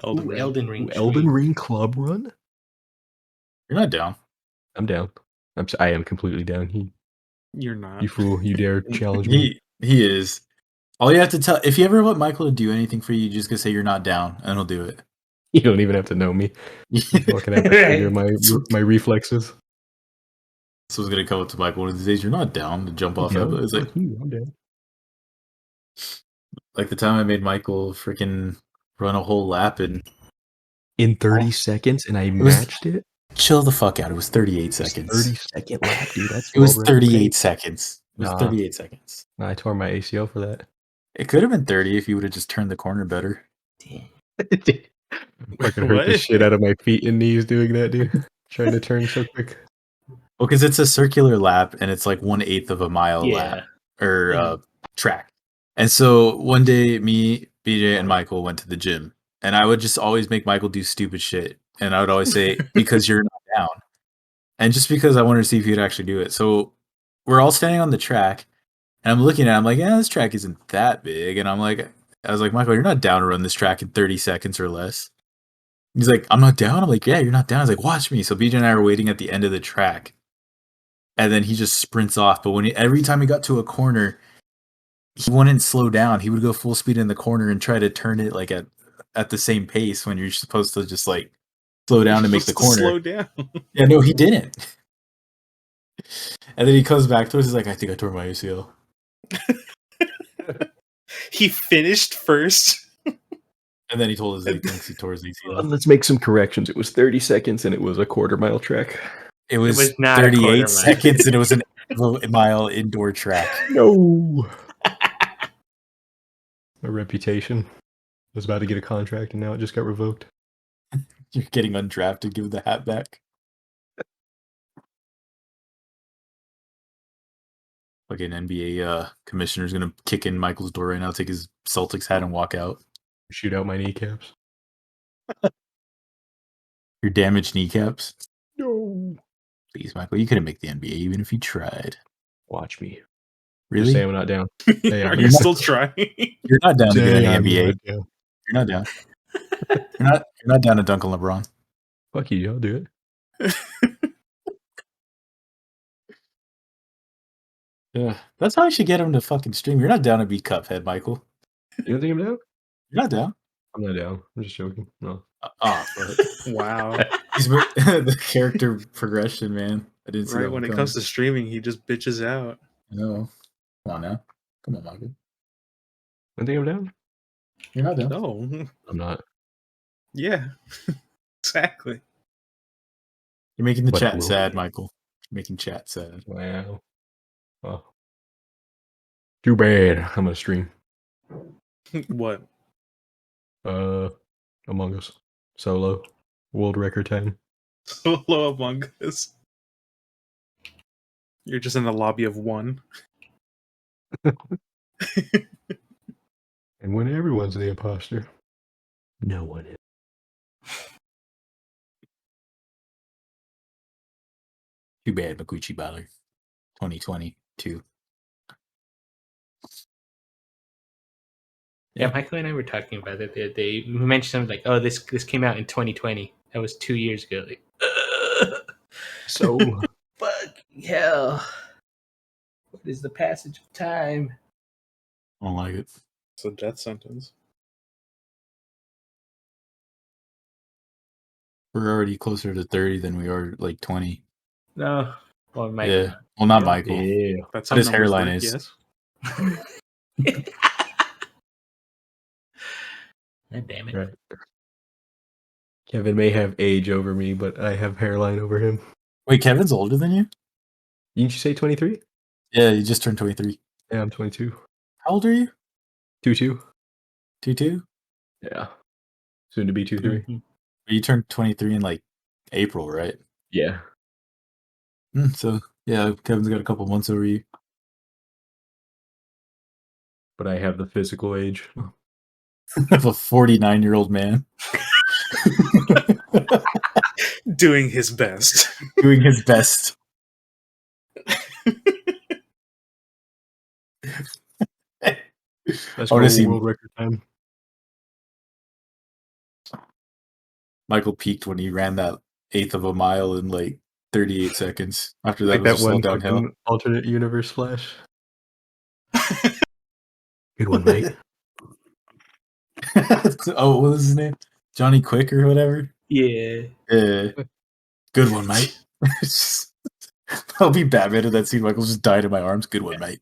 Elden Ooh, Ring. Elden Ring. Ooh, Elden Ring Club Run? You're not down. I'm down. I am completely down. You're not. You fool, you dare challenge me. He is. All you have to tell, if you ever want Michael to do anything for you, you just gonna say you're not down, and he'll do it. You don't even have to know me. You fucking have to trigger my reflexes. This was gonna come up to Michael one of these days. You're not down to jump off of it. It's like, Fuck you, I'm down. like the time I made Michael freaking run a whole lap and In 30 seconds, and I was- matched it. chill the fuck out. It was 38 It was seconds. 30-second lap, dude. That's It was low 38 reputation. seconds. It was Nah. 38 seconds. I tore my ACL for that. It could have been 30 if you would have just turned the corner better. Fucking hurt the What? shit out of my feet and knees doing that, dude. Trying to turn so quick. Well, because it's a circular lap and it's like 1/8 of a mile Yeah. lap or track. And so one day, me, BJ, and Michael went to the gym, and I would just always make Michael do stupid shit, and I would always say, "Because you're not down," and just because I wanted to see if he'd actually do it. So we're all standing on the track, and I'm looking at it, I'm like, "Yeah, this track isn't that big," and I was like, "Michael, you're not down to run this track in 30 seconds or less." He's like, "I'm not down." I'm like, "Yeah, you're not down." I was like, "Watch me." So BJ and I are waiting at the end of the track. And then he just sprints off. But every time he got to a corner, he wouldn't slow down. He would go full speed in the corner and try to turn it like at the same pace when you're supposed to just like slow down to make the corner. Slow down. Yeah, no, he didn't. And then he comes back to us. He's like, "I think I tore my ACL." He finished first. And then he told us that he thinks he tore his ACL. Let's make some corrections. It was 30 seconds and it was a quarter-mile track. It was was not a 38 quarter mile. seconds and it was an mile indoor track. No. My reputation. I was about to get a contract and now it just got revoked. You're getting undrafted. Give the hat back. Like an NBA commissioner's gonna kick in Michael's door right now, take his Celtics hat, and walk out. Shoot out my kneecaps. Your damaged kneecaps. No. Please, Michael, you couldn't make the NBA even if you tried. Watch me. Really? Just say I'm not down. Hey, Are I'm you not- still trying? You're not down to get in Say the I'm NBA. not down. You're not down. You're not down to dunk on LeBron. Fuck you, I'll do it. Yeah, that's how I should get him to fucking stream. You're not down to beat Cuphead, Michael. You don't think I'm down? You're not down. I'm not down. I'm just joking. No. Oh, fuck. Wow. The character progression, man. I didn't see Right that when one it comes to streaming, he just bitches out. No. Come on now. Come on, Michael. You don't think I'm down? You're not down. No. I'm not. Yeah. Exactly. You're making the But chat will sad, be. Michael. You're making chat sad. Wow. Oh. Too bad. I'm gonna stream. What? Among Us. Solo. World record time. Solo Among Us. You're just in the lobby of one. And when everyone's the imposter, no one is. Too bad, Makuchi Ballard. 2022. Yeah, Michael and I were talking about it the other day. We mentioned something like, "Oh, this came out in 2020. That was 2 years ago." Like, So fuck hell. What is the passage of time? I don't like it. It's a death sentence. We're already closer to 30 than we are like 20. No, well, Michael. Yeah. Well, not Yeah. Michael. yeah. That's But how his numbers hairline work, is. yes. God damn it. Right. Kevin may have age over me, but I have hairline over him. Wait, Kevin's older than you? Didn't you say 23? Yeah, you just turned 23. Yeah, I'm 22. How old are you? 22. 22? Yeah. Soon to be 23. Mhm. You turned 23 in like April, right? Yeah. So yeah, Kevin's got a couple months over you. But I have the physical age. Of a 49-year-old man Doing his best. doing his best. Let's I want go to see world record time. Michael peaked when he ran that eighth of a mile in like 38 seconds. After that, Like it was that just all one downhill. fucking alternate universe flash. Good one, mate. Oh, what was his name? Johnny Quick or whatever? Yeah. Yeah. Good one, mate. I'll be Batman in that scene. Michael just died in my arms. Good one, mate.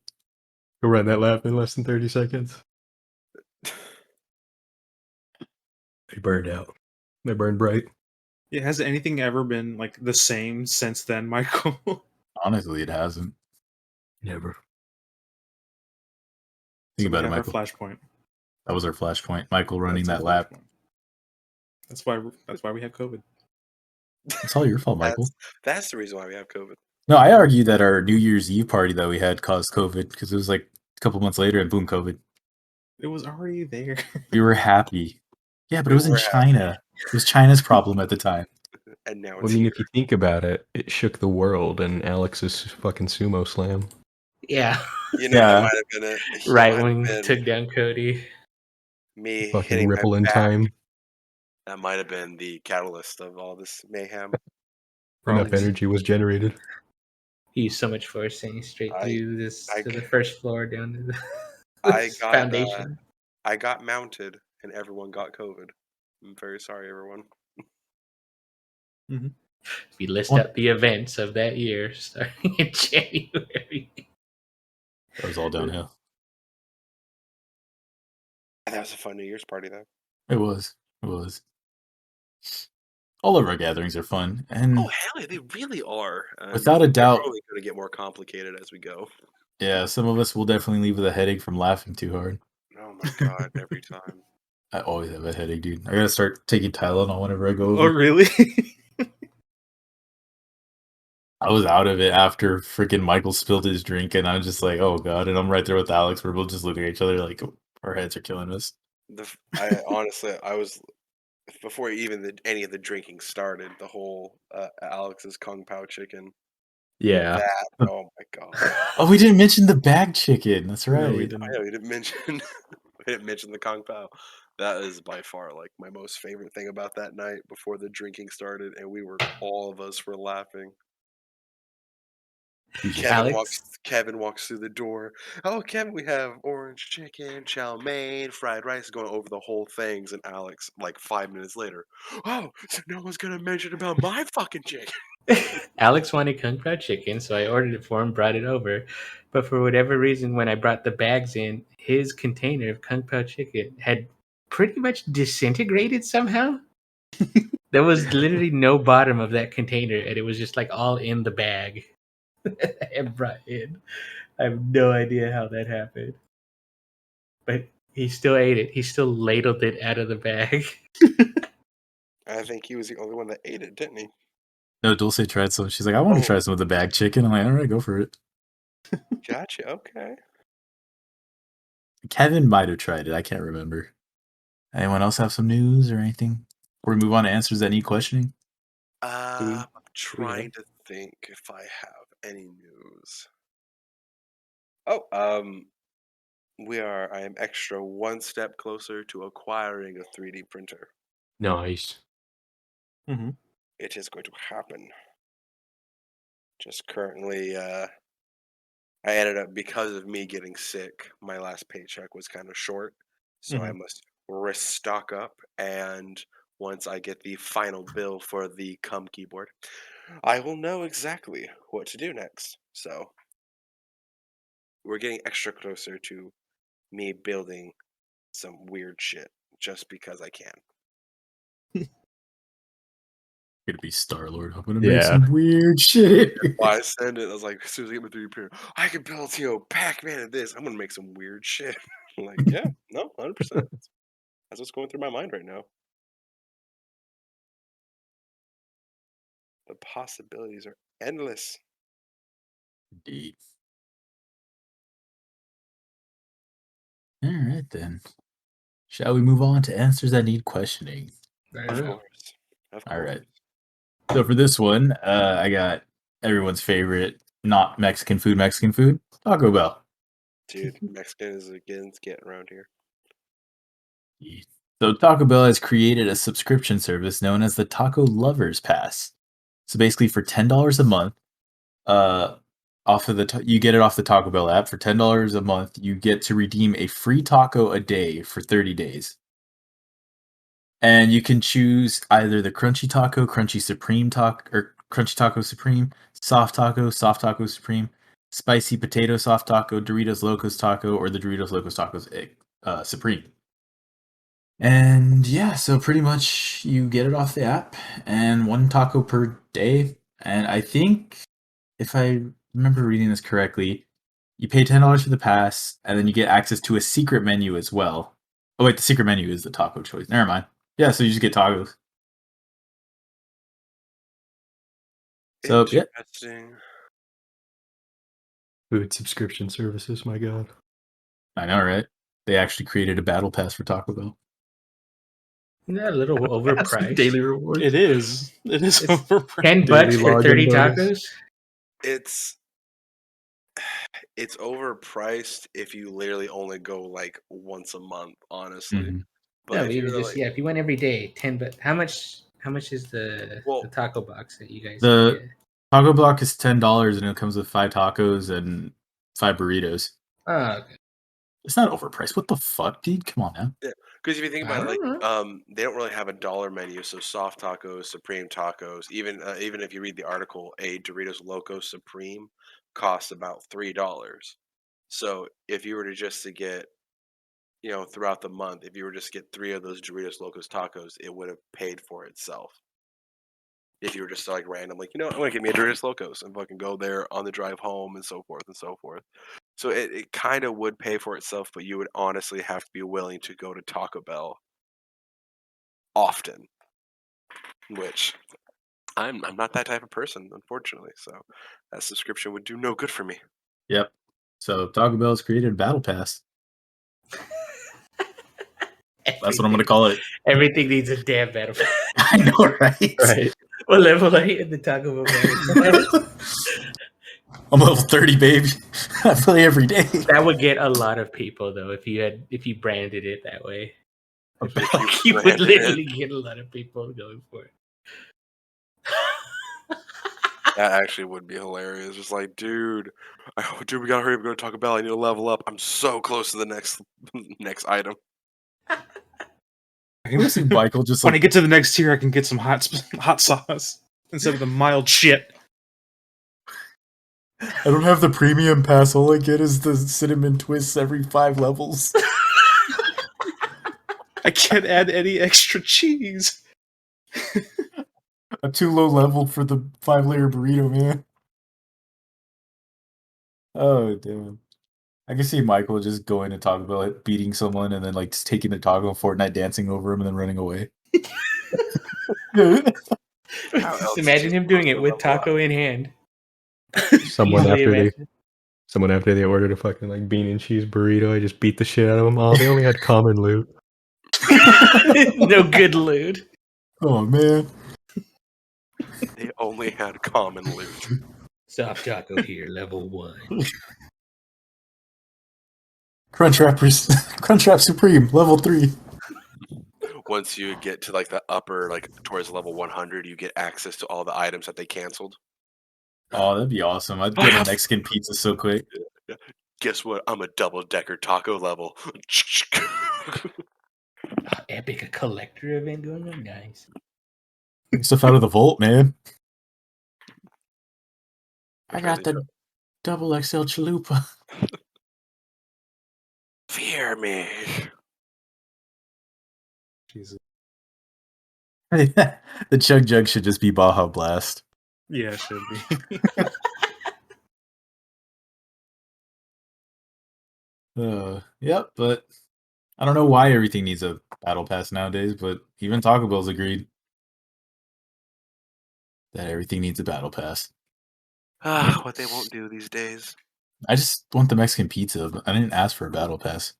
Go run that lap in less than 30 seconds. They burned out. They burned bright. Yeah, has anything ever been like the same since then, Michael? Honestly, it hasn't. Never. Think So we about it, have our Michael. flashpoint. That was our flashpoint. Michael running That's that our lap. flashpoint. That's why we have COVID. It's all your fault, Michael. That's the reason why we have COVID. No, I argue that our New Year's Eve party that we had caused COVID because it was like a couple months later and boom, COVID. It was already there. We were happy. Yeah, but We it was in were happy. China. It was China's problem at the time. And now Well, it's I mean, here. if you think about it, it shook the world and Alex's fucking sumo slam. Yeah. You know, Yeah. that might have been it. That Right might when have he been took down Cody. me Fucking hitting ripple my in back. time. That might have been the catalyst of all this mayhem. Enough Probably. energy was generated. He used so much force saying straight I- through this I- to the first floor down to the I this got, foundation. I got mounted, and everyone got COVID. I'm very sorry, everyone. If you list What? out the events of that year starting in January. That was all downhill. That was a fun New Year's party, though. It was. It was. All of our gatherings are fun. And Oh, hell yeah, they really are. without a They're doubt, only going to get more complicated as we go. yeah, some of us will definitely leave with a headache from laughing too hard. Oh my god, every time. I always have a headache, dude. I gotta start taking Tylenol whenever I go Oh, over. really? I was out of it after freaking Michael spilled his drink, and I'm just like, oh god. And I'm right there with Alex. We're both just looking at each other like our heads are killing us. I honestly, I was before even any of the drinking started. The whole Alex's Kung Pao chicken. Yeah. That. Oh my god. Oh, we didn't mention the bag chicken. That's right. No, we I didn't. know we didn't mention we didn't mention the Kung Pao. That is by far like my most favorite thing about that night before the drinking started, and all of us were laughing. Alex? Kevin walks through the door. Oh, Kevin, we have orange chicken, chow mein, fried rice, going over the whole things. And Alex, like 5 minutes later, oh, so no one's gonna mention about my fucking chicken. Alex wanted Kung Pao chicken, so I ordered it for him, brought it over. But for whatever reason, when I brought the bags in, his container of Kung Pao chicken had pretty much disintegrated somehow. There was literally no bottom of that container, and it was just like all in the bag that I brought in. I have no idea how that happened. But he still ate it. He still ladled it out of the bag. I think he was the only one that ate it, didn't he? No, Dulce tried some. She's like, I want to Oh. try some of the bag chicken. I'm like, all right, go for it. Gotcha. Okay. Kevin might have tried it. I can't remember. Anyone else have some news or anything? Before we move on to answers that need questioning. I'm trying to think if I have any news. Oh, I am extra one step closer to acquiring a 3D printer. Nice. Mm-hmm. It is going to happen. Just currently, I ended up, because of me getting sick, my last paycheck was kind of short. So I must restock up. And once I get the final bill for the keyboard, I will know exactly what to do next. So we're getting extra closer to me building some weird shit just because I can. Gonna be Star-Lord. I'm gonna make Yeah. some weird shit. Why I send it? I was like, as soon as I get my 3D printer, I can build, Pac-Man and this. I'm gonna make some weird shit. I'm like, yeah, no, 100%. That's what's going through my mind right now. The possibilities are endless. Indeed. All right then. Shall we move on to answers that need questioning? Of course. Of All course. right. So for this one, I got everyone's favorite, not Mexican food, Taco Bell. Dude, Mexican is against getting around here. So Taco Bell has created a subscription service known as the Taco Lovers Pass. So basically, for $10 a month, off of you get it off the Taco Bell app. For $10 a month, you get to redeem a free taco a day for 30 days. And you can choose either the Crunchy Taco, Crunchy Supreme Taco, or Crunchy Taco Supreme, Soft Taco Supreme, Spicy Potato Soft Taco, Doritos Locos Taco, or the Doritos Locos Tacos Supreme. And yeah, so pretty much you get it off the app and one taco per day. And I think if I remember reading this correctly, you pay $10 for the pass and then you get access to a secret menu as well. Oh wait, the secret menu is the taco choice. Never mind. Yeah, so you just get tacos. So yeah, Interesting. Food subscription services, my god. I know, right? They actually created a battle pass for Taco Bell. Isn't that a little overpriced? Daily rewards. It is. It is It's overpriced. $10 Daily for login 30 bonus. tacos? It's overpriced if you literally only go like once a month, honestly. Mhm. But No, if even you're just if you went every day, 10. But how much is the Well- taco box that you guys The- get? Taco block is $10 and it comes with 5 tacos and 5 burritos. Oh, okay. It's not overpriced. What the fuck, dude? Come on now. Because if you think I about it, don't like, they don't really have a dollar menu. So soft tacos, supreme tacos, even if you read the article, a Doritos Loco Supreme costs about $3. So if you were to get, throughout the month, if you were just to get 3 of those Doritos Locos tacos, it would have paid for itself. If you were just like random, like, I'm gonna get me a Doritos Locos and fucking go there on the drive home and so forth and so forth. So it kind of would pay for itself, but you would honestly have to be willing to go to Taco Bell often, which I'm not that type of person, unfortunately. So that subscription would do no good for me. Yep. So Taco Bell's created a battle pass. That's what I'm gonna call it. Everything needs a damn battle. I know, right? Right. What level are you in the Taco Bell battle? I'm level 30, baby. I play every day. That would get a lot of people though if you branded it that way. You would branded literally get a lot of people going for it. That actually would be hilarious. Just like, dude, we gotta hurry up, go to Taco Bell. I need to level up. I'm so close to the next item. I can see Michael just when I like, get to the next tier, I can get some hot sauce instead of the mild shit. I don't have the premium pass. All I get is the cinnamon twists every 5 levels. I can't add any extra cheese. I'm too low level for the 5-layer burrito, man. Oh, damn. I can see Michael just going to Taco Bell, beating someone, and then like just taking the taco, Fortnite dancing over him, and then running away. Just imagine him doing it with taco in hand. Someone Easily after they ordered a fucking like bean and cheese burrito, I just beat the shit out of them. Oh, they only had common loot. No good loot. Oh man. They only had common loot. Soft taco here, level 1. Crunchwrap Supreme, level 3. Once you get to like the upper, like towards level 100, you get access to all the items that they canceled. Oh, that'd be awesome. I'd get a Mexican pizza so quick. Guess what? I'm a double-decker taco level. Epic, a collector event going on? Nice. Stuff out of the vault, man. I Because got the double XL chalupa. Fear me. Jesus. The Chug Jug should just be Baja Blast. Yeah, it should be. Yep, but I don't know why everything needs a battle pass nowadays, but even Taco Bell's agreed that everything needs a battle pass. What they won't do these days, I just want the Mexican pizza, but I didn't ask for a battle pass.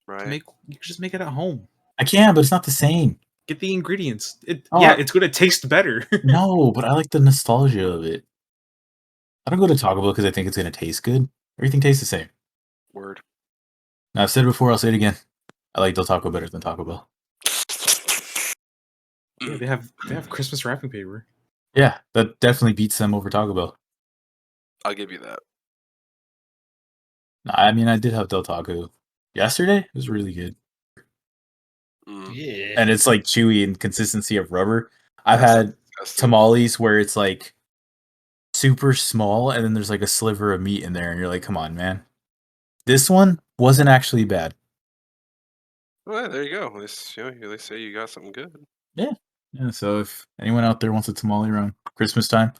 right? You can just make it at home. I can, but it's not the same. Get the ingredients. Oh, Yeah, it's gonna taste better. No, but I like the nostalgia of it. I don't go to Taco Bell because I think it's going to taste good. Everything tastes the same. Word. Now, I've said it before, I'll say it again. I like Del Taco better than Taco Bell. Yeah, they have Christmas wrapping paper. Yeah, that definitely beats them over Taco Bell. I'll give you that. Nah, I mean, I did have Del Taco yesterday. It was really good. Yeah. And it's like chewy and consistency of rubber. I've That's had disgusting. tamales where it's like super small and then there's like a sliver of meat in there and you're like, come on, man. This one wasn't actually bad. Well, there you go. At least they say you got something good. Yeah, so if anyone out there wants a tamale around Christmas time,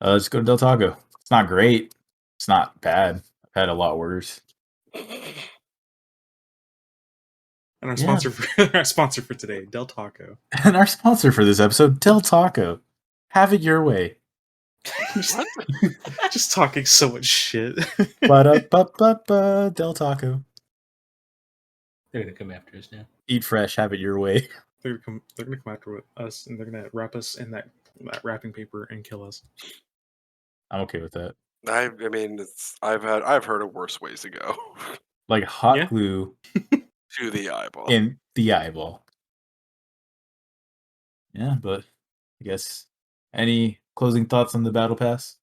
just go to Del Taco. It's not great. It's not bad. I've had a lot worse. And our Yeah. sponsor for today, Del Taco. And our sponsor for this episode, Del Taco. Have it your way. Just talking so much shit. Ba-da-ba-ba-ba, Del Taco. They're gonna come after us now. Eat fresh, have it your way. They're gonna come after us, and they're gonna wrap us in that wrapping paper and kill us. I'm okay with that. I mean, I've heard of worse ways to go. Like hot Yeah. glue To the eyeball. in the eyeball. Yeah, but I guess any closing thoughts on the battle pass?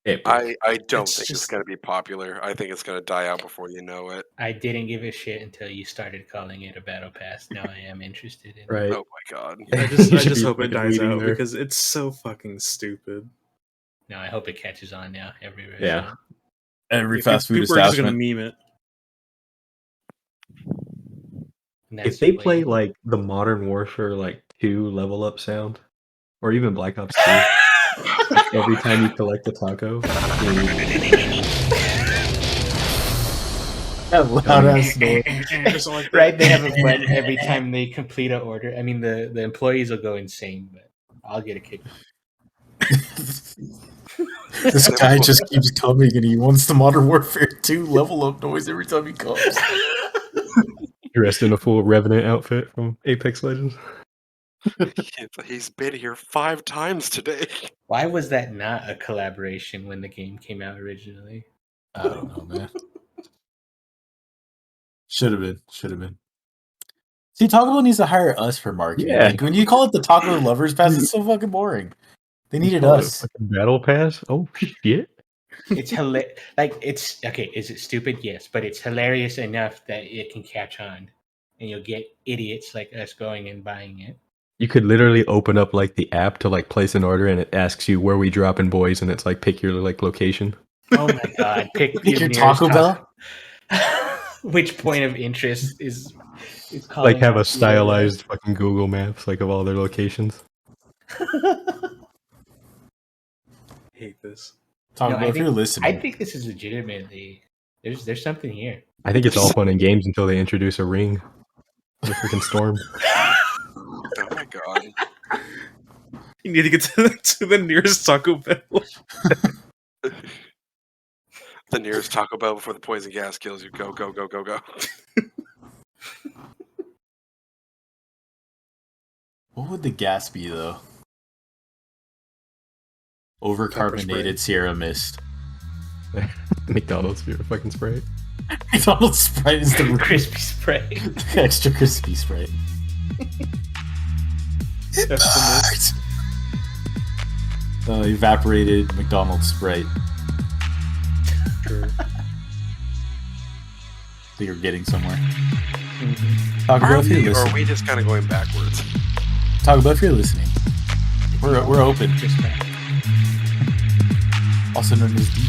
I don't It's think it's just- going to be popular. I think it's going to die out before you know it. I didn't give a shit until you started calling it a battle pass. Now I am interested in it. Right. Oh my god. I just You should be hope it fucking dies leading out there. because it's so fucking stupid. No, I hope it catches on now. Every Yeah. restaurant. Every Yeah, fast food people are just gonna establishment. meme it. And that's If they what play you- like the Modern Warfare like 2 level up sound, or even Black Ops 2, every time you collect a taco, That loud ass noise. Something like that. right, they have a button every time they complete an order. I mean, the employees will go insane, but I'll get a kick. This guy just keeps coming and he wants the Modern Warfare 2 level up noise every time he comes. dressed in a full Revenant outfit from Apex Legends. He's been here 5 times today. Why was that not a collaboration when the game came out originally? I don't know, man. Should have been. See, Taco Bell needs to hire us for marketing. Yeah. Like, when you call it the Taco Lovers Pass, it's so fucking boring. They needed Call it a us. fucking battle pass. Oh shit! It's hilarious. Like, it's okay. Is it stupid? Yes, but it's hilarious enough that it can catch on, and you'll get idiots like us going and buying it. You could literally open up like the app to like place an order, and it asks you where we dropping, boys, and it's like pick your like location. Oh my god! Pick Pick your nearest Taco Bell? Which point of interest is Like calling have a out stylized fucking Google Maps like of all their locations. Hate this. Taco No, Bell, if you're listening. I think this is legitimately there's something here. I think it's all fun and games until they introduce a ring. The freaking storm. Oh my god. You need to get to the nearest Taco Bell. The nearest Taco Bell before the poison gas kills you. Go, go, go, go, go. What would the gas be, though? Pepper Overcarbonated Sierra Mist. McDonald's beer fucking Sprite. McDonald's Sprite is the Crispy spray. extra crispy Sprite. That's Evaporated McDonald's Sprite. True. So you're getting somewhere. Mhm. Taco Bell, Are if you're we, or are listening. we just kind of going backwards? Taco Bell, if you're listening. We're open. Just back. Also known as D.